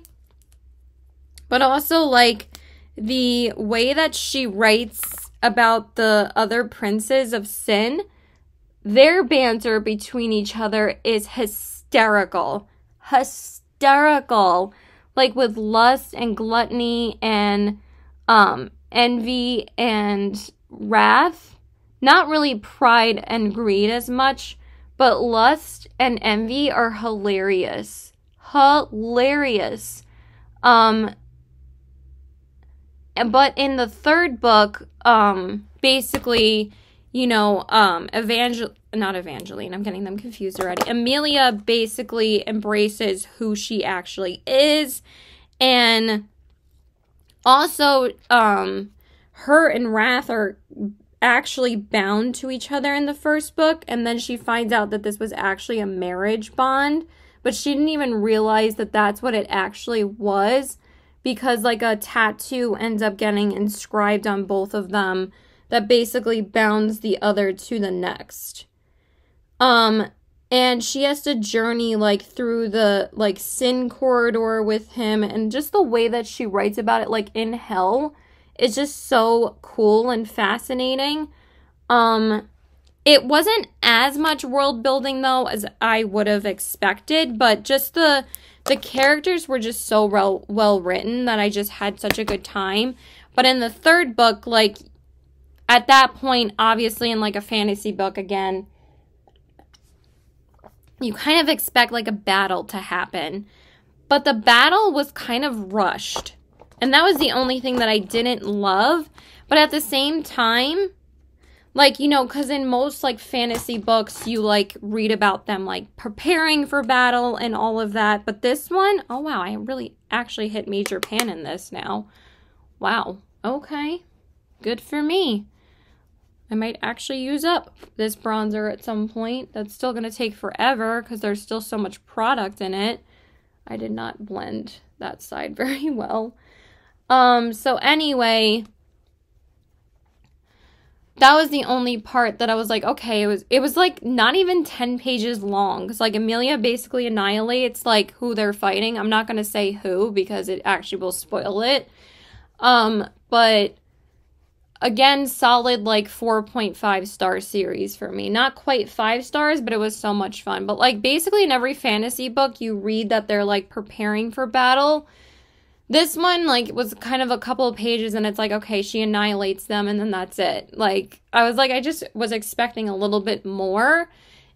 But also, like, the way that she writes about the other princes of sin, their banter between each other is hysterical. Hysterical. Like, with lust and gluttony and envy and wrath. Not really pride and greed as much, but lust and envy are hilarious. Hilarious. But in the third book, basically, you know, not Evangeline, I'm getting them confused already. Amelia basically embraces who she actually is. And also, her and Wrath are actually bound to each other in the first book, and then she finds out that this was actually a marriage bond, but she didn't even realize that that's what it actually was, because like a tattoo ends up getting inscribed on both of them that basically bounds the other to the next. And she has to journey like through the like sin corridor with him, and just the way that she writes about it, like in hell, is just so cool and fascinating. It wasn't as much world building though as I would have expected, but just the characters were just so well written that I just had such a good time. But in the third book, like at that point, obviously in like a fantasy book again, you kind of expect like a battle to happen. But the battle was kind of rushed. And that was the only thing that I didn't love. But at the same time, like, you know, because in most, like, fantasy books, you, like, read about them, like, preparing for battle and all of that. But this one, oh, wow, I really actually hit major pan in this now. Wow. Okay. Good for me. I might actually use up this bronzer at some point. That's still going to take forever because there's still so much product in it. I did not blend that side very well. So anyway, that was the only part that I was like, okay, it was like not even 10 pages long. Because like Amelia basically annihilates like who they're fighting. I'm not going to say who because it actually will spoil it. But again, solid like 4.5 star series for me. Not quite 5 stars, but it was so much fun. But like basically in every fantasy book you read that they're like preparing for battle. This one, like, was kind of a couple of pages, and it's like, okay, she annihilates them, and then that's it. Like, I was like, I just was expecting a little bit more.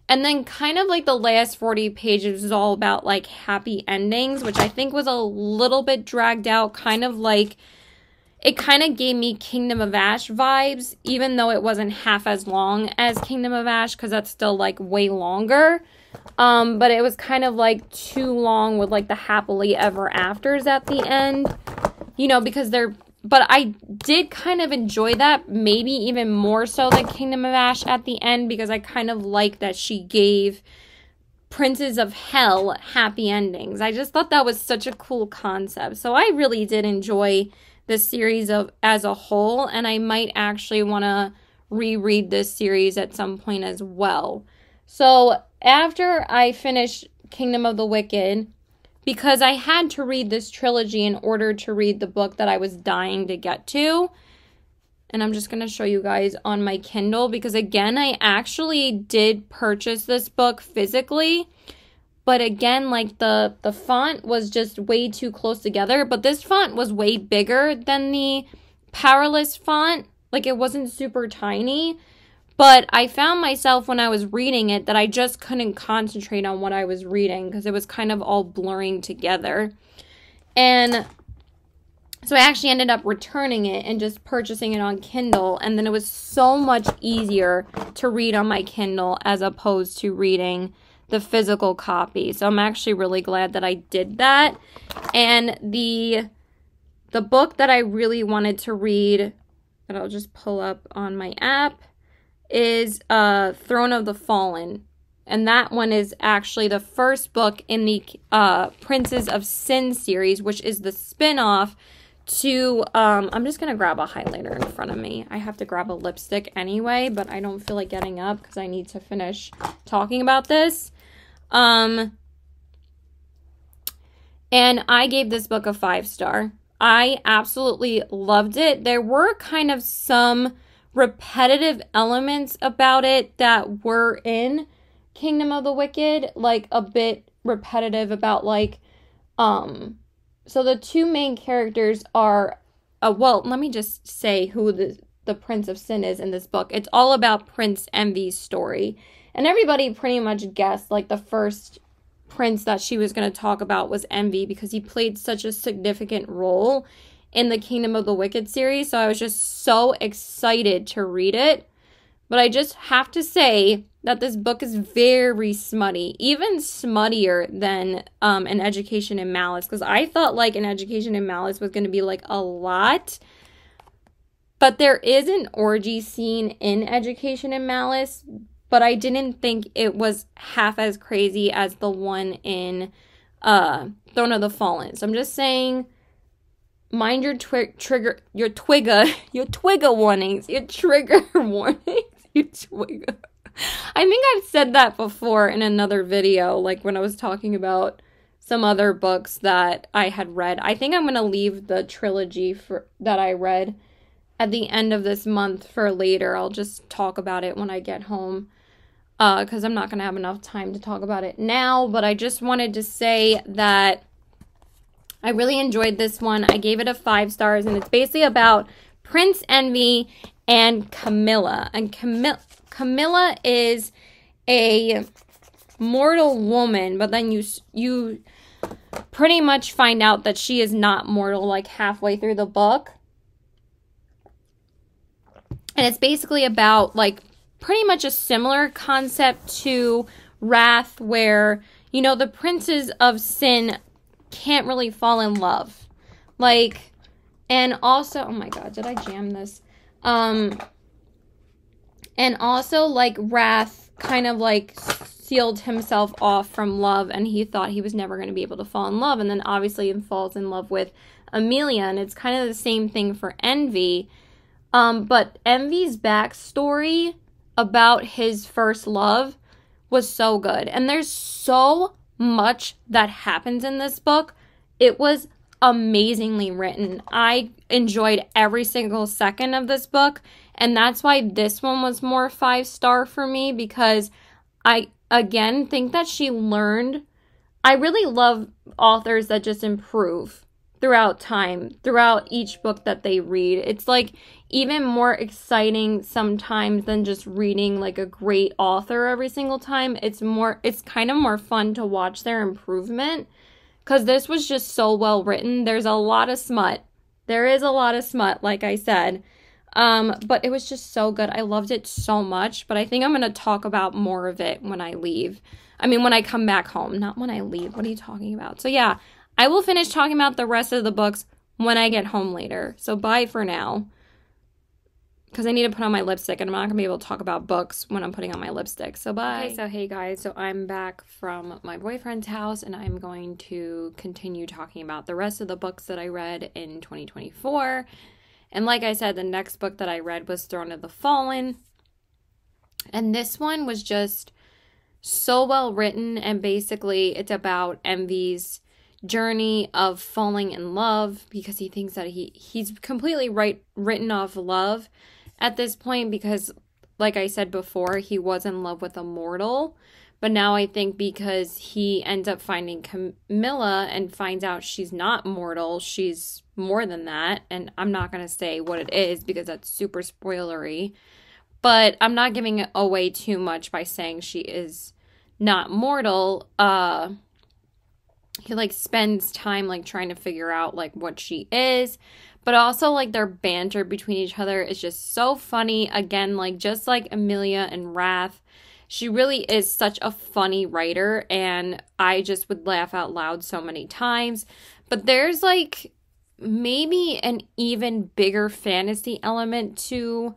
And then kind of, like, the last 40 pages was all about, like, happy endings, which I think was a little bit dragged out. Kind of, like, it kind of gave me Kingdom of Ash vibes, even though it wasn't half as long as Kingdom of Ash, because that's still, like, way longer. But it was kind of like too long with like the happily ever afters at the end, you know, because but I did kind of enjoy that, maybe even more so than Kingdom of Ash at the end, because I kind of like that she gave Princes of Hell happy endings. I just thought that was such a cool concept. So I really did enjoy this series as a whole, and I might actually want to reread this series at some point as well. So after I finished Kingdom of the Wicked, because I had to read this trilogy in order to read the book that I was dying to get to, and I'm just going to show you guys on my Kindle, because again, I actually did purchase this book physically, but again, like the font was just way too close together, but this font was way bigger than the Powerless font, like it wasn't super tiny. But I found myself when I was reading it that I just couldn't concentrate on what I was reading because it was kind of all blurring together. And so I actually ended up returning it and just purchasing it on Kindle. And then it was so much easier to read on my Kindle as opposed to reading the physical copy. So I'm actually really glad that I did that. And the book that I really wanted to read, that I'll just pull up on my app, is Throne of the Fallen. And that one is actually the first book in the Princes of Sin series, which is the spin-off to, I'm just going to grab a highlighter in front of me. I have to grab a lipstick anyway, but I don't feel like getting up because I need to finish talking about this. And I gave this book a 5-star. I absolutely loved it. There were kind of some repetitive elements about it that were in Kingdom of the Wicked, like a bit repetitive about like so the two main characters are well, let me just say who the Prince of Sin is in this book. It's all about Prince Envy's story, and everybody pretty much guessed like the first prince that she was going to talk about was Envy because he played such a significant role in the Kingdom of the Wicked series, so I was just so excited to read it. But I just have to say that this book is very smutty, even smuttier than An Education in Malice, because I thought like An Education in Malice was going to be like a lot, but there is an orgy scene in Education in Malice, but I didn't think it was half as crazy as the one in Throne of the Fallen. So I'm just saying, mind your trigger warnings. I think I've said that before in another video, like when I was talking about some other books that I had read. I think I'm going to leave the trilogy that I read at the end of this month for later. I'll just talk about it when I get home, because I'm not going to have enough time to talk about it now. But I just wanted to say that I really enjoyed this one. I gave it a 5 stars, and it's basically about Prince Envy and Camilla. And Camilla is a mortal woman, but then you pretty much find out that she is not mortal like halfway through the book. And it's basically about, like, pretty much a similar concept to Wrath, where, you know, the princes of sin can't really fall in love. Like, and also, oh my god, did I jam this? And also, like, Wrath kind of, like, sealed himself off from love, and he thought he was never going to be able to fall in love, and then obviously he falls in love with Amelia, and it's kind of the same thing for Envy. But Envy's backstory about his first love was so good. And there's so much that happens in this book. It was amazingly written. I enjoyed every single second of this book. And that's why this one was more 5-star for me, because I, again, think that she learned. I really love authors that just improve throughout time, throughout each book that they read. It's like even more exciting sometimes than just reading like a great author every single time. It's kind of more fun to watch their improvement, because this was just so well written. There's a lot of smut. There is a lot of smut, like I said. But it was just so good. I loved it so much, but I think I'm going to talk about more of it when I leave. I mean, when I come back home, not when I leave. What are you talking about? So yeah, I will finish talking about the rest of the books when I get home later. So bye for now. Because I need to put on my lipstick, and I'm not going to be able to talk about books when I'm putting on my lipstick. So bye. Okay, so hey guys. So I'm back from my boyfriend's house, and I'm going to continue talking about the rest of the books that I read in 2024. And like I said, the next book that I read was Throne of the Fallen. And this one was just so well written, and basically it's about Envy's journey of falling in love, because he thinks that he's completely written off love at this point, because like I said before, he was in love with a mortal. But now I think because he ends up finding Camilla and finds out she's not mortal, she's more than that. And I'm not going to say what it is because that's super spoilery. But I'm not giving it away too much by saying she is not mortal. He like spends time like trying to figure out like what she is. But also like their banter between each other is just so funny. Again, like just like Amelia and Wrath, she really is such a funny writer, and I just would laugh out loud so many times. But there's like maybe an even bigger fantasy element to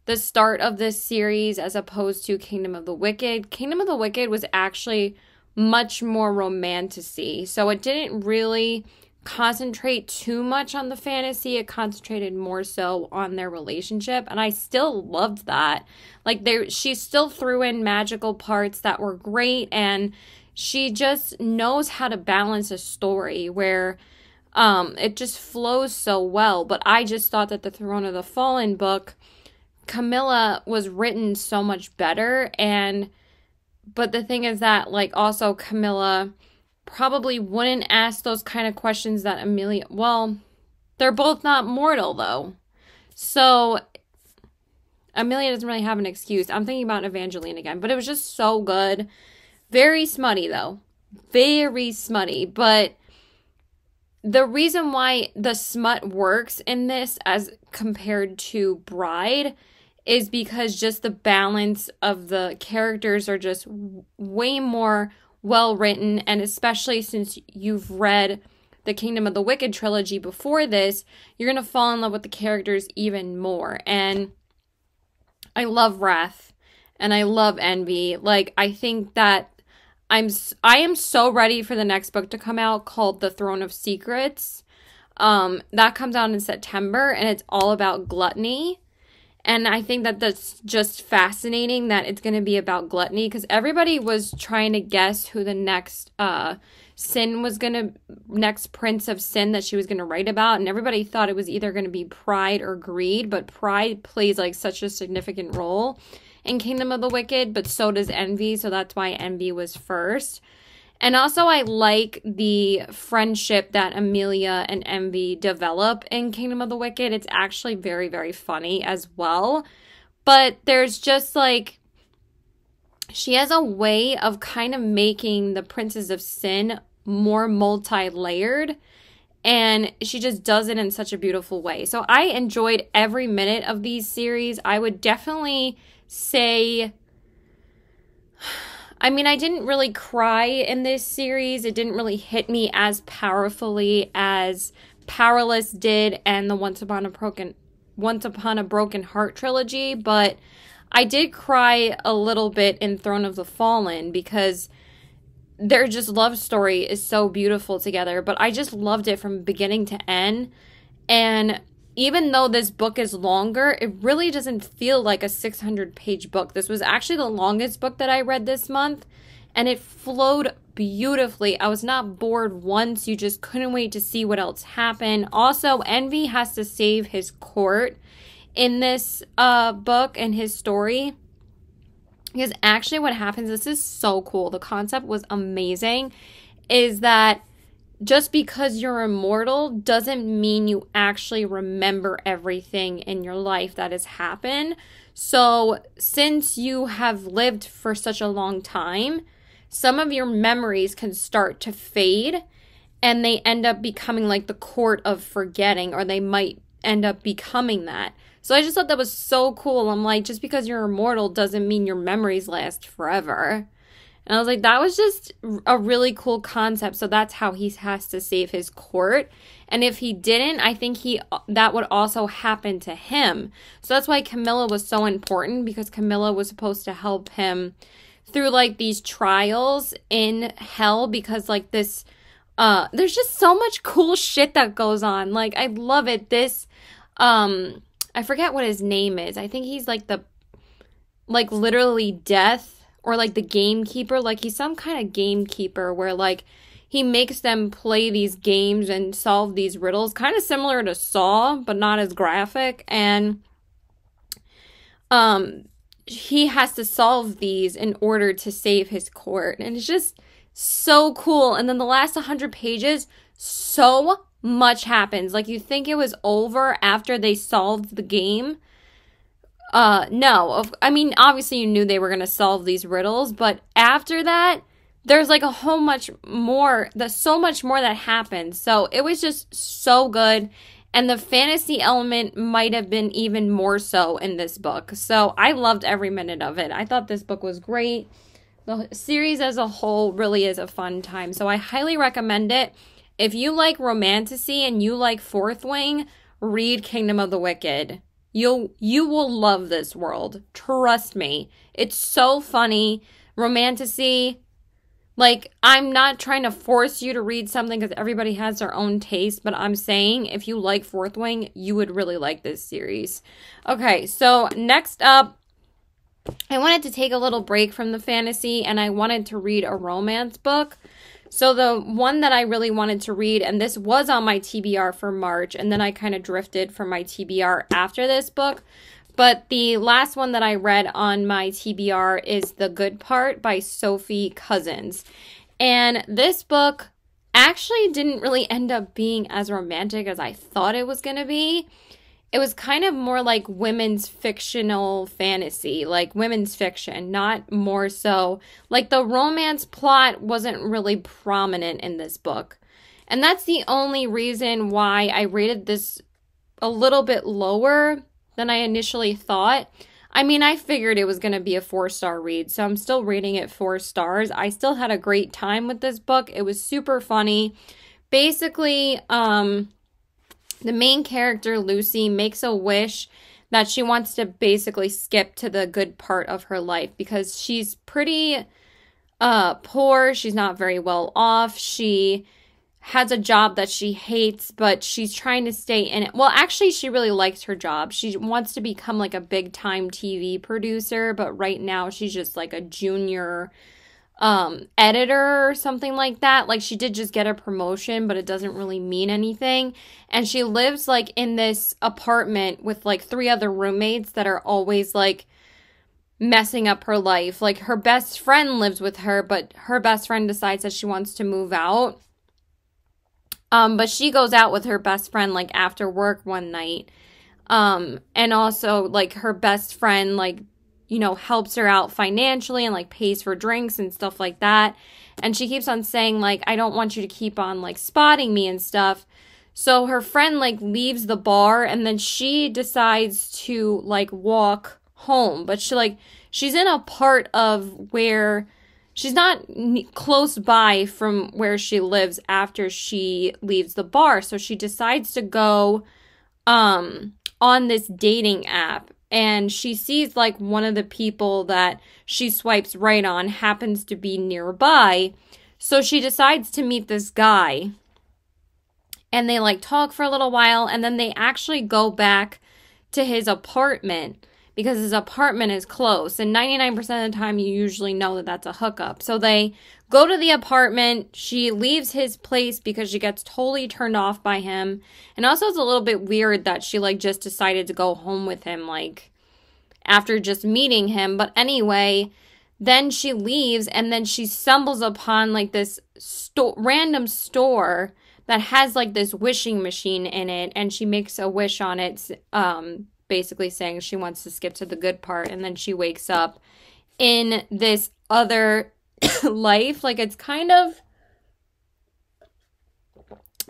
the start of this series as opposed to Kingdom of the Wicked. Kingdom of the Wicked was actually much more romantic-y, so it didn't really concentrate too much on the fantasy. It concentrated more so on their relationship, and I still loved that. Like she still threw in magical parts that were great, and she just knows how to balance a story where it just flows so well. But I just thought that the Throne of the Fallen book, Camilla was written so much better, but the thing is that like also Camilla probably wouldn't ask those kind of questions that Amelia, well, they're both not mortal though. So Amelia doesn't really have an excuse. I'm thinking about Evangeline again, but it was just so good. Very smutty though. Very smutty. But the reason why the smut works in this as compared to Bride is because just the balance of the characters are just way more well written, and especially since you've read the Kingdom of the Wicked trilogy before this, you're going to fall in love with the characters even more. And I love Wrath and I love Envy. Like, I think that I am so ready for the next book to come out called The Throne of Secrets. That comes out in September, and it's all about gluttony. And I think that that's just fascinating that it's going to be about gluttony, because everybody was trying to guess who the next next prince of sin that she was going to write about. And everybody thought it was either going to be Pride or Greed, but Pride plays like such a significant role in Kingdom of the Wicked, but so does Envy. So that's why Envy was first. And also I like the friendship that Amelia and Envy develop in Kingdom of the Wicked. It's actually very, very funny as well. But there's just like, she has a way of kind of making the Princes of Sin more multi-layered. and she just does it in such a beautiful way. So I enjoyed every minute of these series. I would definitely say, I mean, I didn't really cry in this series. It didn't really hit me as powerfully as Powerless did and the Once Upon a Broken Heart trilogy, but I did cry a little bit in Throne of the Fallen because their just love story is so beautiful together, but I just loved it from beginning to end. And even though this book is longer, it really doesn't feel like a 600-page book. This was actually the longest book that I read this month, and it flowed beautifully. I was not bored once. You just couldn't wait to see what else happened. Also, Envy has to save his court in this book and his story. Because actually what happens, this is so cool, the concept was amazing, is that just because you're immortal doesn't mean you actually remember everything in your life that has happened. So since you have lived for such a long time, some of your memories can start to fade and they end up becoming like the court of forgetting, or they might end up becoming that. So I just thought that was so cool. I'm like, just because you're immortal doesn't mean your memories last forever. And I was like, that was just a really cool concept. So that's how he has to save his court. And if he didn't, I think that would also happen to him. So that's why Camilla was so important, because Camilla was supposed to help him through like these trials in hell, because like this, there's just so much cool shit that goes on. Like, I love it. This, I forget what his name is. I think he's like literally death, or like the gamekeeper. Like, he's some kind of gamekeeper where like he makes them play these games and solve these riddles, kind of similar to Saw, but not as graphic. And he has to solve these in order to save his court. And it's just so cool. And then the last 100 pages, so much happens. Like, you think it was over after they solved the game. No. I mean, obviously you knew they were going to solve these riddles, but after that, there's like a whole much more, there's so much more that happens. So it was just so good. And the fantasy element might have been even more so in this book. So I loved every minute of it. I thought this book was great. The series as a whole really is a fun time. So I highly recommend it. If you like romantasy and you like Fourth Wing, read Kingdom of the Wicked. You will love this world. Trust me. It's so funny. Romantasy. Like, I'm not trying to force you to read something because everybody has their own taste, but I'm saying if you like Fourth Wing, you would really like this series. Okay, so next up, I wanted to take a little break from the fantasy and I wanted to read a romance book. So the one that I really wanted to read, and this was on my TBR for March, and then I kind of drifted from my TBR after this book. But the last one that I read on my TBR is The Good Part by Sophie Cousins. And this book actually didn't really end up being as romantic as I thought it was going to be. It was kind of more like women's fictional fantasy, like women's fiction, not more so. Like, the romance plot wasn't really prominent in this book. And that's the only reason why I rated this a little bit lower than I initially thought. I mean, I figured it was going to be a 4-star read, so I'm still rating it 4 stars. I still had a great time with this book. It was super funny. Basically, the main character, Lucy, makes a wish that she wants to basically skip to the good part of her life because she's pretty poor. She's not very well off. She has a job that she hates, but she's trying to stay in it. Well, actually, she really likes her job. She wants to become like a big-time TV producer, but right now she's just like a junior editor or something like that. Like, she did just get a promotion, but it doesn't really mean anything. And she lives like in this apartment with like 3 other roommates that are always like messing up her life. Like, her best friend lives with her, but her best friend decides that she wants to move out. But she goes out with her best friend like after work one night. And also like her best friend like, you know, helps her out financially and like pays for drinks and stuff like that. And she keeps on saying like, I don't want you to keep on like spotting me and stuff. So her friend like leaves the bar and then she decides to like walk home, but she's in a part of where she's not close by from where she lives after she leaves the bar. So she decides to go on this dating app, and she sees like one of the people that she swipes right on happens to be nearby. So she decides to meet this guy, and they like talk for a little while, and then they actually go back to his apartment because his apartment is close, and 99% of the time you usually know that that's a hookup. So they go to the apartment. She leaves his place because she gets totally turned off by him. And also it's a little bit weird that she like just decided to go home with him like after just meeting him. But anyway, then she leaves and then she stumbles upon like this random store that has like this wishing machine in it, and she makes a wish on it, basically saying she wants to skip to the good part, and then she wakes up in this other life. Like it's kind of,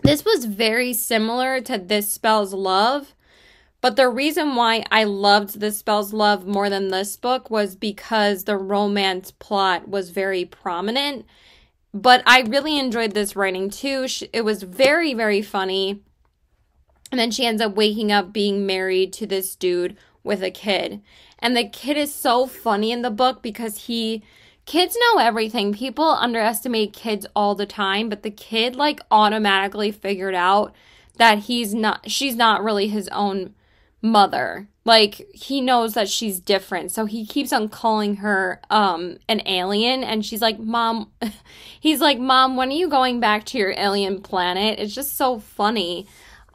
this was very similar to This Spells Love, but the reason why I loved This Spells Love more than this book was because the romance plot was very prominent. But I really enjoyed this writing too. It was very, very funny. And then she ends up waking up being married to this dude with a kid. And the kid is so funny in the book because kids know everything. People underestimate kids all the time, but the kid like automatically figured out that she's not really his own mother. Like he knows that she's different. So he keeps on calling her an alien, and she's like, "Mom," he's like, "Mom, when are you going back to your alien planet?" It's just so funny.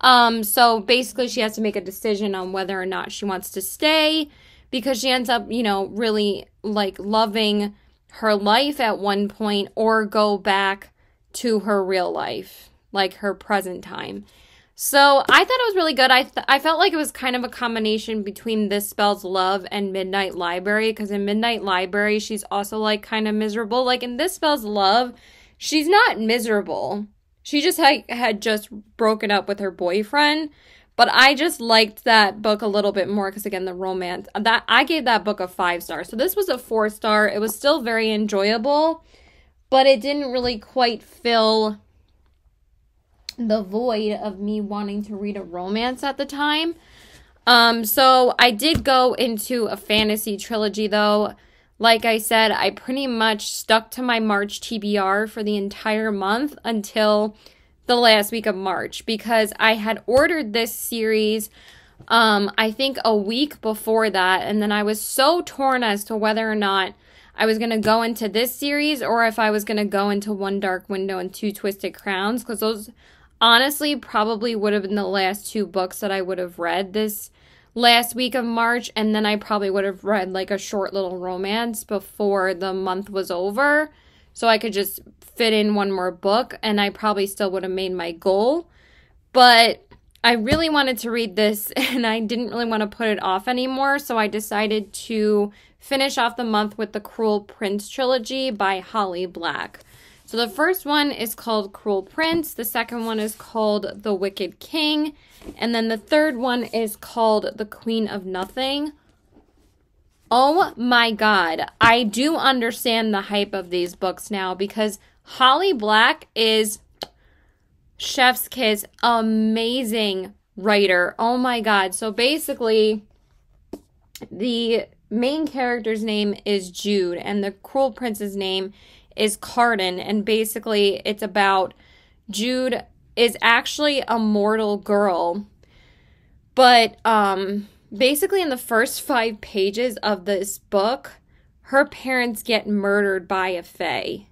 So basically she has to make a decision on whether or not she wants to stay, because she ends up, really like loving her life at one point, or go back to her real life, like her present time. So I thought it was really good. I felt like it was kind of a combination between This Spells Love and Midnight Library, because in Midnight Library, she's also like kind of miserable. Like in This Spells Love, she's not miserable. She just had just broken up with her boyfriend. But I just liked that book a little bit more because, again, the romance. I gave that book a 5 stars. So this was a 4 star. It was still very enjoyable, but it didn't really quite fill the void of me wanting to read a romance at the time. So I did go into a fantasy trilogy, though. Like I said, I pretty much stuck to my March TBR for the entire month until the last week of March, because I had ordered this series I think a week before that, and then I was so torn as to whether or not I was going to go into this series or if I was going to go into One Dark Window and Two Twisted Crowns, because those honestly probably would have been the last 2 books that I would have read this last week of March, and then I probably would have read like a short little romance before the month was over, so I could just fit in one more book, and I probably still would have made my goal. But I really wanted to read this, and I didn't really want to put it off anymore, so I decided to finish off the month with the Cruel Prince trilogy by Holly Black. So the first one is called Cruel Prince, the second one is called The Wicked King, and then the third one is called The Queen of Nothing. Oh my god, I do understand the hype of these books now, because Holly Black is chef's kiss, amazing writer. Oh my god. So basically, the main character's name is Jude, and the Cruel Prince's name is Carden, and basically it's about Jude is actually a mortal girl, but basically in the first 5 pages of this book, her parents get murdered by a fae.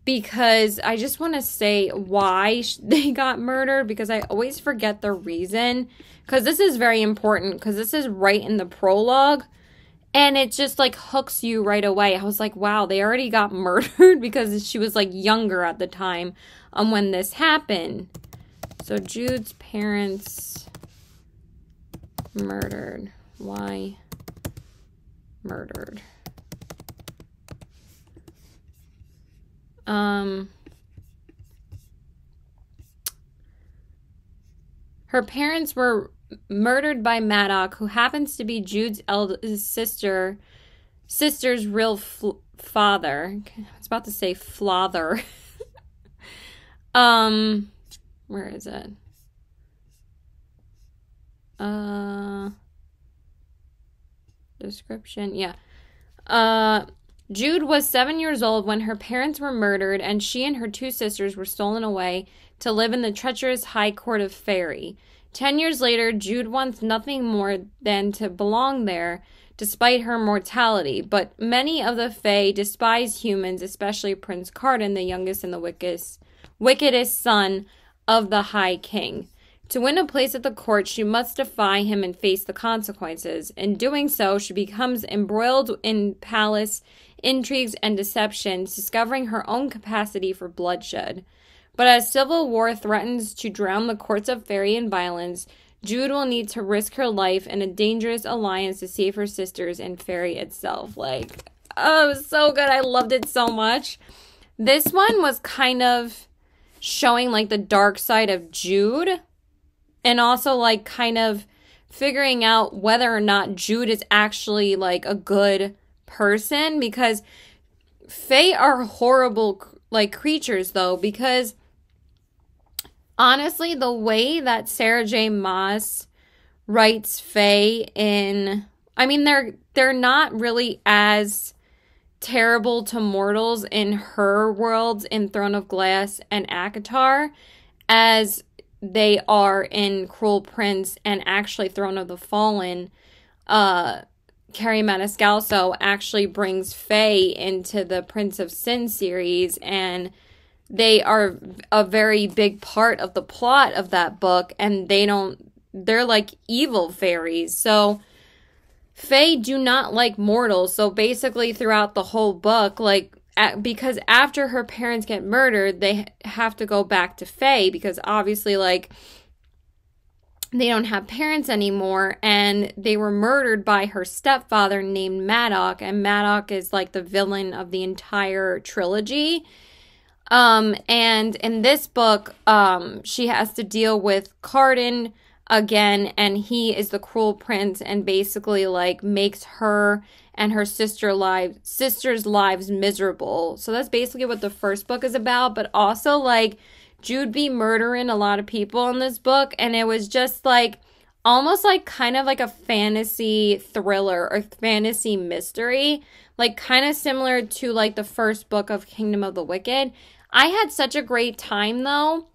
Because I just want to say why they got murdered, because I always forget the reason, because this is very important, because this is right in the prologue. And it just, like, hooks you right away. I was like, wow, they already got murdered, because she was, like, younger at the time when this happened. So, Jude's parents murdered. Why murdered? Her parents were murdered by Maddox, who happens to be Jude's eldest sister's real father. I was about to say father. Where is it? Description. Yeah. Jude was 7 years old when her parents were murdered, and she and her 2 sisters were stolen away to live in the treacherous High Court of Fairy. 10 years later, Jude wants nothing more than to belong there, despite her mortality. But many of the Fae despise humans, especially Prince Cardan, the youngest and the wickedest son of the High King. To win a place at the court, she must defy him and face the consequences. In doing so, she becomes embroiled in palace intrigues and deceptions, discovering her own capacity for bloodshed. But as civil war threatens to drown the courts of fairy in violence, Jude will need to risk her life in a dangerous alliance to save her sisters and fairy itself. Like, oh, it was so good. I loved it so much. This one was kind of showing, like, the dark side of Jude, and also, like, kind of figuring out whether or not Jude is actually, like, a good person, because Fae are horrible, like, creatures, though, because honestly, the way that Sarah J. Maas writes Fae in, I mean, they're not really as terrible to mortals in her worlds in Throne of Glass and ACOTAR as they are in Cruel Prince and actually Throne of the Fallen. Carrie Maniscalco actually brings Fae into the Prince of Sin series, and they are a very big part of the plot of that book, and they're like evil fairies. So Fae do not like mortals. So basically throughout the whole book, like, because after her parents get murdered, they have to go back to Fae, because obviously, like, they don't have parents anymore, and they were murdered by her stepfather named Maddox, and Maddox is like the villain of the entire trilogy. And in this book, she has to deal with Cardan again, and he is the cruel prince, and basically, like, makes her and her sister's lives miserable. So that's basically what the first book is about, but also, like, Jude be murdering a lot of people in this book, and it was just, like, almost like kind of like a fantasy thriller or fantasy mystery, like, kind of similar to, like, the first book of Kingdom of the Wicked. I had such a great time, though,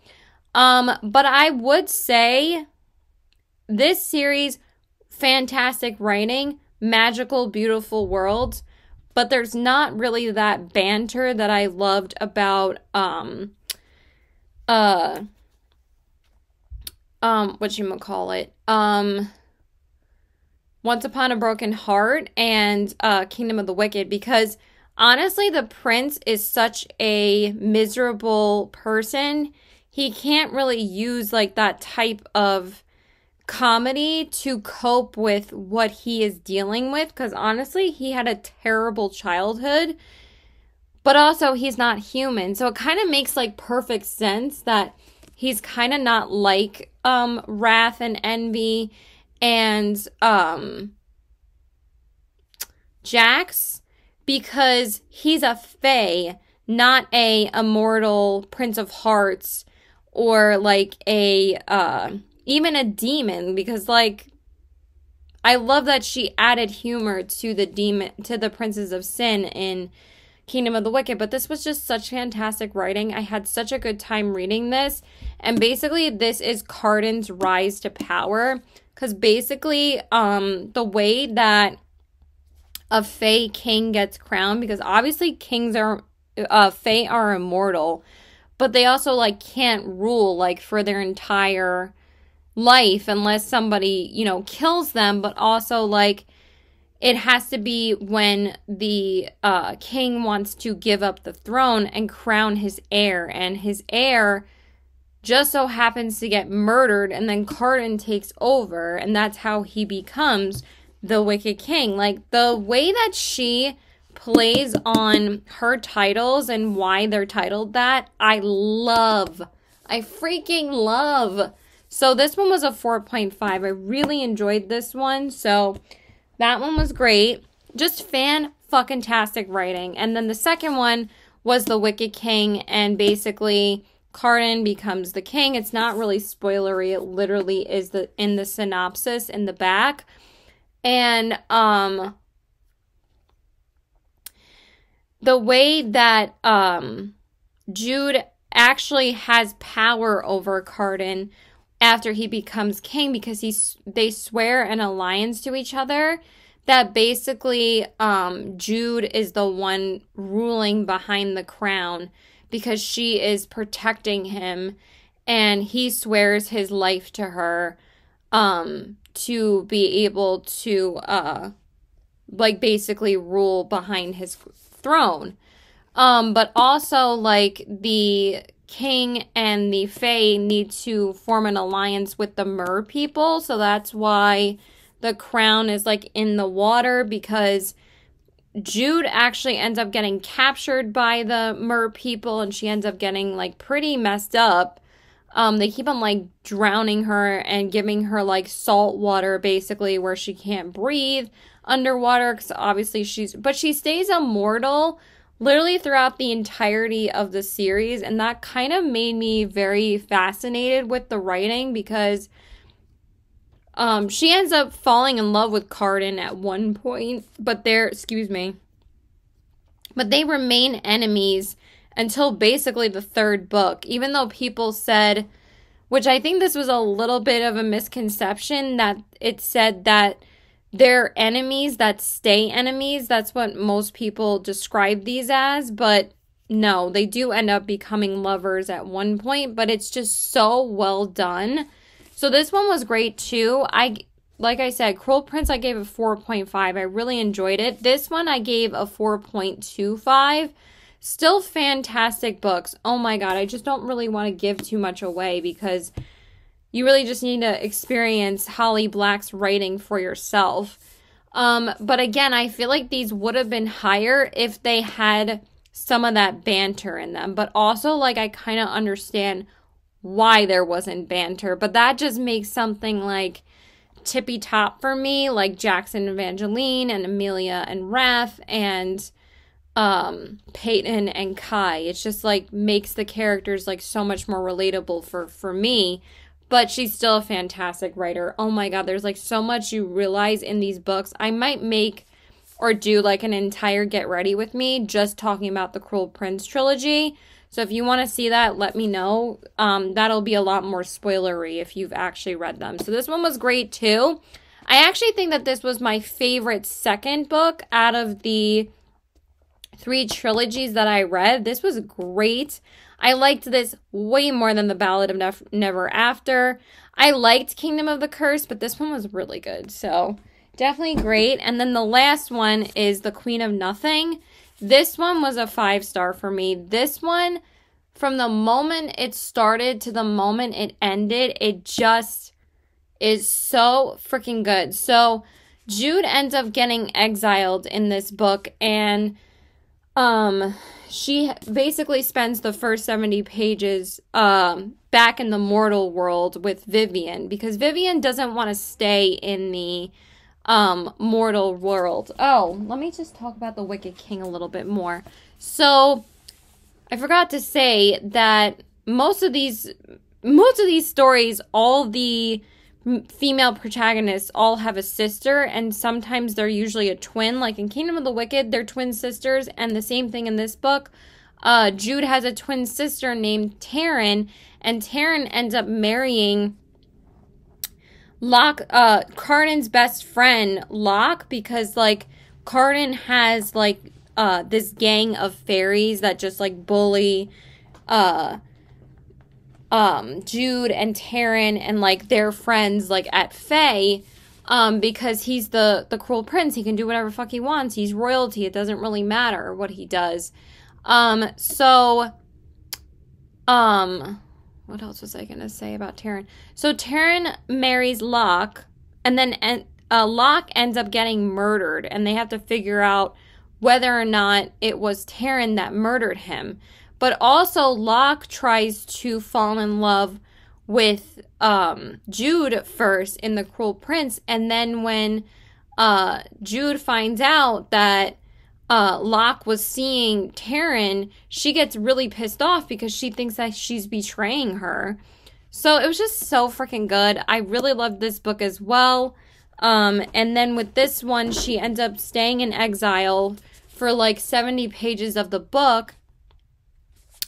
but I would say this series, fantastic writing, magical, beautiful world, but there's not really that banter that I loved about, whatchamacallit, Once Upon a Broken Heart and Kingdom of the Wicked, because honestly, the prince is such a miserable person. He can't really use, like, that type of comedy to cope with what he is dealing with, because honestly, he had a terrible childhood, but also he's not human. So it kind of makes, like, perfect sense that he's kind of not like Wrath and Envy and Jax, because he's a fae, not a immortal Prince of Hearts or, like, a even a demon, because, like, I love that she added humor to the Princes of Sin in Kingdom of the Wicked, but this was just such fantastic writing. I had such a good time reading this, and basically this is Cardan's rise to power, because basically the way that a Fae king gets crowned, because obviously Fae are immortal, but they also, like, can't rule, like, for their entire life unless somebody, you know, kills them, but also, like, it has to be when the king wants to give up the throne and crown his heir, and his heir just so happens to get murdered, and then Cardan takes over, and that's how he becomes the Wicked King. Like, the way that she plays on her titles and why they're titled that, I freaking love. So this one was a 4.5. I really enjoyed this one. So that one was great. Just fan-fucking-tastic writing. And then the second one was The Wicked King, and basically Cardan becomes the king. It's not really spoilery. It literally is in the synopsis in the back. And the way that Jude actually has power over Cardan after he becomes king, because they swear an alliance to each other, that basically Jude is the one ruling behind the crown because she is protecting him, and he swears his life to her to be able to like basically rule behind his throne. But also, like, the king and the fae need to form an alliance with the mer people, so that's why the crown is, like, in the water, because Jude actually ends up getting captured by the mer people, and she ends up getting, like, pretty messed up. They keep on, like, drowning her and giving her, like, salt water, basically, where she can't breathe underwater, because obviously she stays immortal literally throughout the entirety of the series, and that kind of made me very fascinated with the writing, because she ends up falling in love with Cardan at one point, but they remain enemies until basically the third book, even though people said, which I think this was a little bit of a misconception, that it said that they're enemies that stay enemies. That's what most people describe these as, but no, they do end up becoming lovers at one point, but it's just so well done. So this one was great too. Like I said, Cruel Prince I gave a 4.5. I really enjoyed it. This one I gave a 4.25. Still fantastic books. Oh my god, I just don't really want to give too much away, because you really just need to experience Holly Black's writing for yourself. But again, I feel like these would have been higher if they had some of that banter in them. But also, like, I kind of understand why there wasn't banter. But that just makes something, like, tippy top for me, like Jackson and Evangeline and Amelia and Raph and Peyton and Kai. It's just, like, makes the characters, like, so much more relatable for me. But she's still a fantastic writer. Oh my god, there's, like, so much you realize in these books. I might make or do, like, an entire Get Ready With Me just talking about the Cruel Prince trilogy. So if you want to see that, let me know. That'll be a lot more spoilery if you've actually read them. So this one was great too. I actually think that this was my favorite second book out of the 3 trilogies that I read. This was great. I liked this way more than The Ballad of Never After. I liked Kingdom of the Curse, but this one was really good. So definitely great. And then the last one is The Queen of Nothing. This one was a 5-star for me. This one, from the moment it started to the moment it ended, it just is so freaking good. So Jude ends up getting exiled in this book, and she basically spends the first 70 pages back in the mortal world with Vivian, because Vivian doesn't want to stay in the mortal world. Oh, let me just talk about the Wicked King a little bit more. So I forgot to say that most of these stories, all the female protagonists all have a sister, and sometimes they're usually a twin. Like in Kingdom of the Wicked, they're twin sisters, and the same thing in this book. Jude has a twin sister named Taryn, and Taryn ends up marrying Cardan's best friend, Locke, because, like, Cardan has, like, this gang of fairies that just, like, bully, Jude and Taryn and, like, their friends, like, at Fae, because he's the Cruel Prince. He can do whatever fuck he wants. He's royalty. It doesn't really matter what he does. What else was I going to say about Taryn? So Taryn marries Locke, and then Locke ends up getting murdered, and they have to figure out whether or not it was Taryn that murdered him. But also Locke tries to fall in love with Jude first in The Cruel Prince, and then when Jude finds out that Locke was seeing Taryn, she gets really pissed off because she thinks that she's betraying her. So it was just so freaking good. I really loved this book as well. And then with this one, she ends up staying in exile for like 70 pages of the book.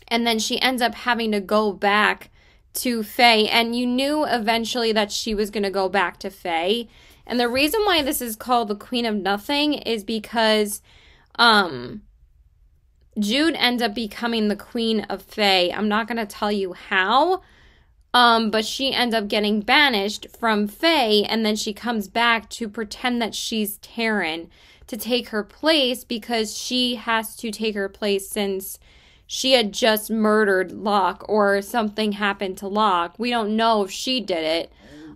And then she ends up having to go back to Faye. And you knew eventually that she was going to go back to Faye. And the reason why this is called the Queen of Nothing is because Jude ends up becoming the Queen of Faye. I'm not going to tell you how, but she ends up getting banished from Faye, and then she comes back to pretend that she's Taryn to take her place, because she has to take her place since she had just murdered Locke, or something happened to Locke. We don't know if she did it.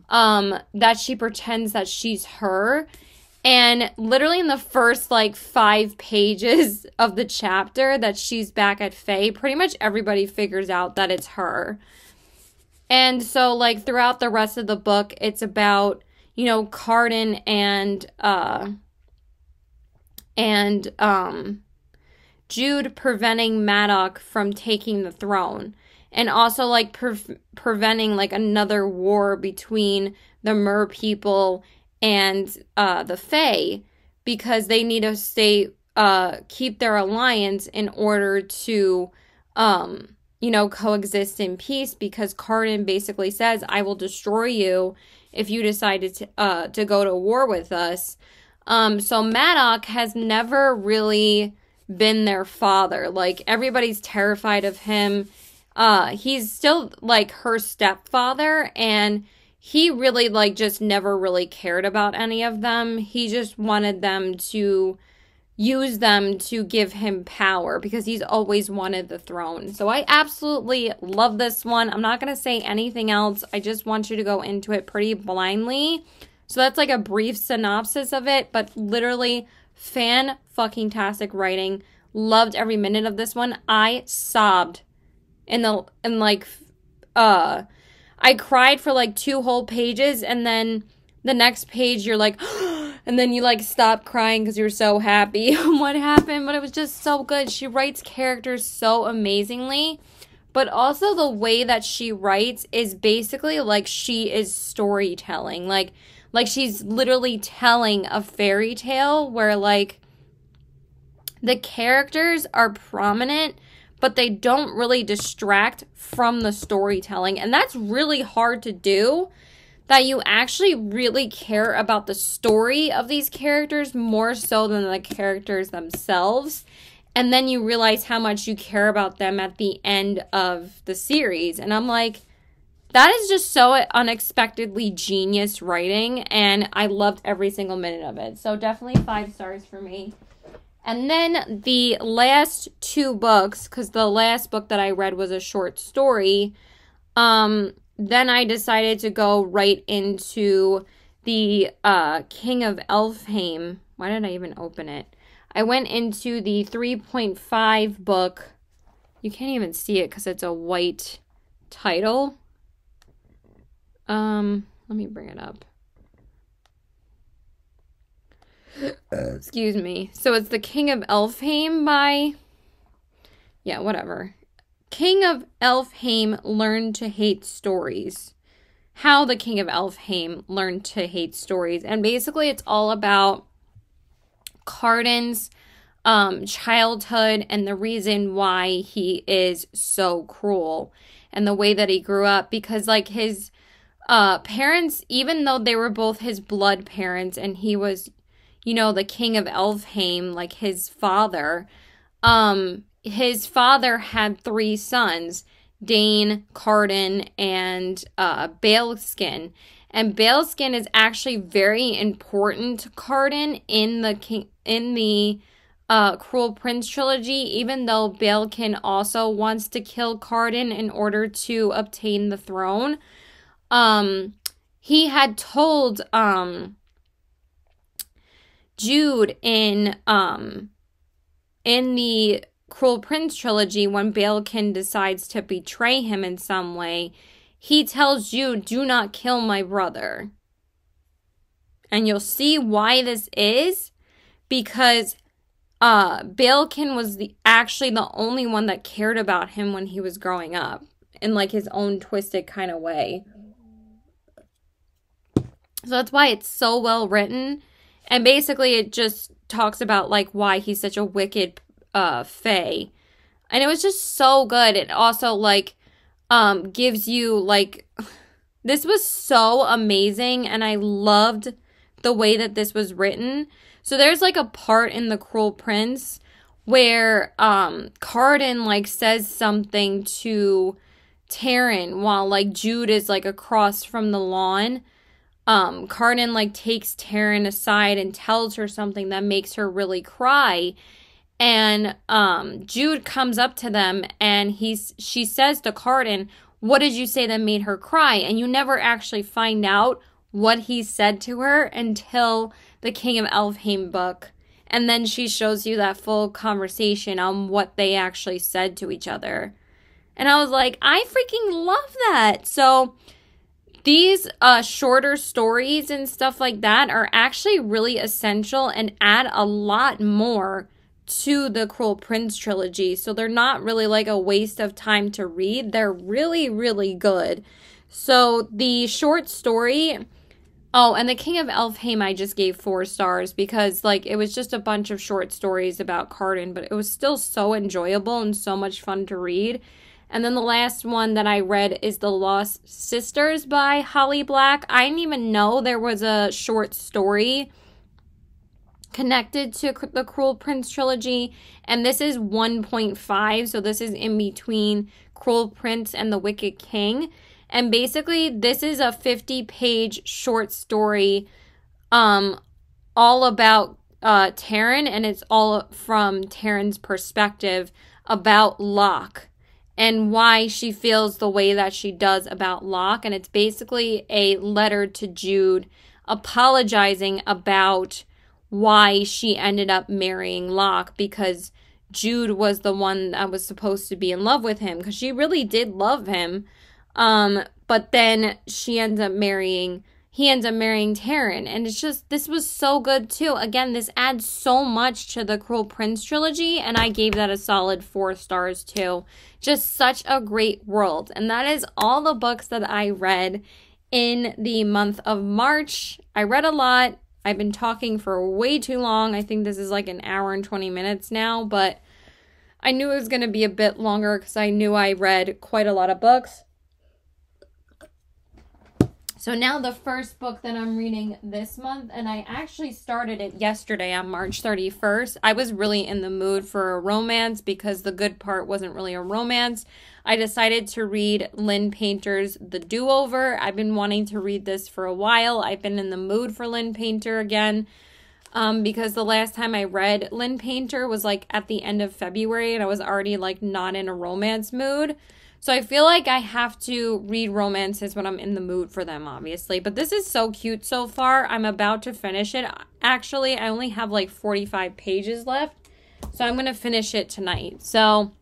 That she pretends that she's her. And literally in the first, like, 5 pages of the chapter that she's back at Faye, pretty much everybody figures out that it's her. And so, like, throughout the rest of the book, it's about, you know, Cardan and Jude preventing Maddox from taking the throne. And also, like, preventing, like, another war between the Mer people and the Fae, because they need to keep their alliance in order to, you know, coexist in peace, because Cardan basically says, I will destroy you if you decided to go to war with us. So Maddox has never really been their father. Like, everybody's terrified of him. He's still, like, her stepfather, and he really, like, just never really cared about any of them. He just wanted them to use them to give him power, because he's always wanted the throne. So I absolutely love this one. I'm not going to say anything else. I just want you to go into it pretty blindly. So that's like a brief synopsis of it, but literally fan-fucking-tastic writing. Loved every minute of this one. I sobbed I cried for like 2 whole pages, and then the next page you're like, and then you like stop crying because you're so happy what happened. But it was just so good. She writes characters so amazingly, but also the way that she writes is basically like she is storytelling. Like she's literally telling a fairy tale where, like, the characters are prominent, but they don't really distract from the storytelling. And that's really hard to do, that you actually really care about the story of these characters more so than the characters themselves. And then you realize how much you care about them at the end of the series. And I'm like, that is just so unexpectedly genius writing, and I loved every single minute of it. So definitely 5 stars for me. And then the last 2 books, because the last book that I read was a short story, then I decided to go right into the King of Elfhame. Why did I even open it? I went into the 3.5 book. You can't even see it because it's a white title. Let me bring it up. Excuse me. So it's the King of Elfhame by... Yeah, whatever. King of Elfhame Learned to Hate Stories. How the King of Elfhame Learned to Hate Stories. And basically it's all about Cardan's childhood and the reason why he is so cruel. And the way that he grew up. Because, like, his parents, even though they were both his blood parents and he was, you know, the King of Elfhame, like his father had 3 sons, Dane, Cardan, and Baleskin. And Baleskin is actually very important to Cardan in the Cruel Prince trilogy, even though Baleskin also wants to kill Cardan in order to obtain the throne. He had told Jude in the Cruel Prince trilogy, when Baleskin decides to betray him in some way, he tells Jude, do not kill my brother. And you'll see why this is, because Balekin was actually the only one that cared about him when he was growing up, in like his own twisted kind of way. So that's why it's so well written. And basically it just talks about like why he's such a wicked fae. And it was just so good. It also like gives you like, this was so amazing, and I loved the way that this was written. So there's like a part in The Cruel Prince where Cardan like says something to Taryn while like Jude is like across from the lawn. Cardan like takes Taryn aside and tells her something that makes her really cry. And Jude comes up to them and she says to Cardan, what did you say that made her cry? And you never actually find out what he said to her until the King of Elfhame book. And then she shows you that full conversation on what they actually said to each other. And I was like, I freaking love that. So these shorter stories and stuff like that are actually really essential and add a lot more to the Cruel Prince trilogy. So they're not really like a waste of time to read. They're really, really good. So the short story, oh, and the King of Elfhame I just gave 4 stars because like it was just a bunch of short stories about Cardan, but it was still so enjoyable and so much fun to read. And then the last one that I read is The Lost Sisters by Holly Black. I didn't even know there was a short story connected to the Cruel Prince trilogy, and this is 1.5, so this is in between Cruel Prince and The Wicked King. And basically this is a 50-page short story all about Taryn, and it's all from Taryn's perspective about Locke and why she feels the way that she does about Locke. And it's basically a letter to Jude apologizing about why she ended up marrying Locke, because Jude was the one that was supposed to be in love with him, because she really did love him. But then he ends up marrying Taryn, and it's just, this was so good too. Again, this adds so much to the Cruel Prince trilogy, and I gave that a solid 4 stars too. Just such a great world. And that is all the books that I read in the month of March. I read a lot. I've been talking for way too long. I think this is like an hour and 20 minutes now, but I knew it was going to be a bit longer because I knew I read quite a lot of books. So now the first book that I'm reading this month, and I actually started it yesterday on March 31st. I was really in the mood for a romance because The Good Part wasn't really a romance. I decided to read Lynn Painter's The Do-Over. I've been wanting to read this for a while. I've been in the mood for Lynn Painter again because the last time I read Lynn Painter was like at the end of February, and I was already like not in a romance mood. So I feel like I have to read romances when I'm in the mood for them, obviously. But this is so cute so far. I'm about to finish it. Actually, I only have like 45 pages left. So I'm going to finish it tonight. So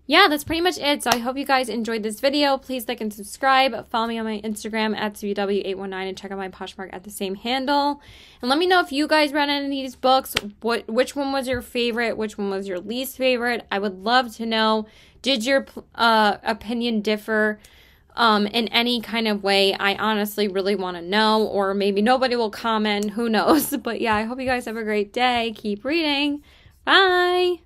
yeah, that's pretty much it. So I hope you guys enjoyed this video. Please like and subscribe. Follow me on my Instagram at CBW819 and check out my Poshmark at the same handle. And let me know if you guys read any of these books. Which one was your favorite? Which one was your least favorite? I would love to know. Did your opinion differ in any kind of way? I honestly really want to know, or maybe nobody will comment. Who knows? But yeah, I hope you guys have a great day. Keep reading. Bye.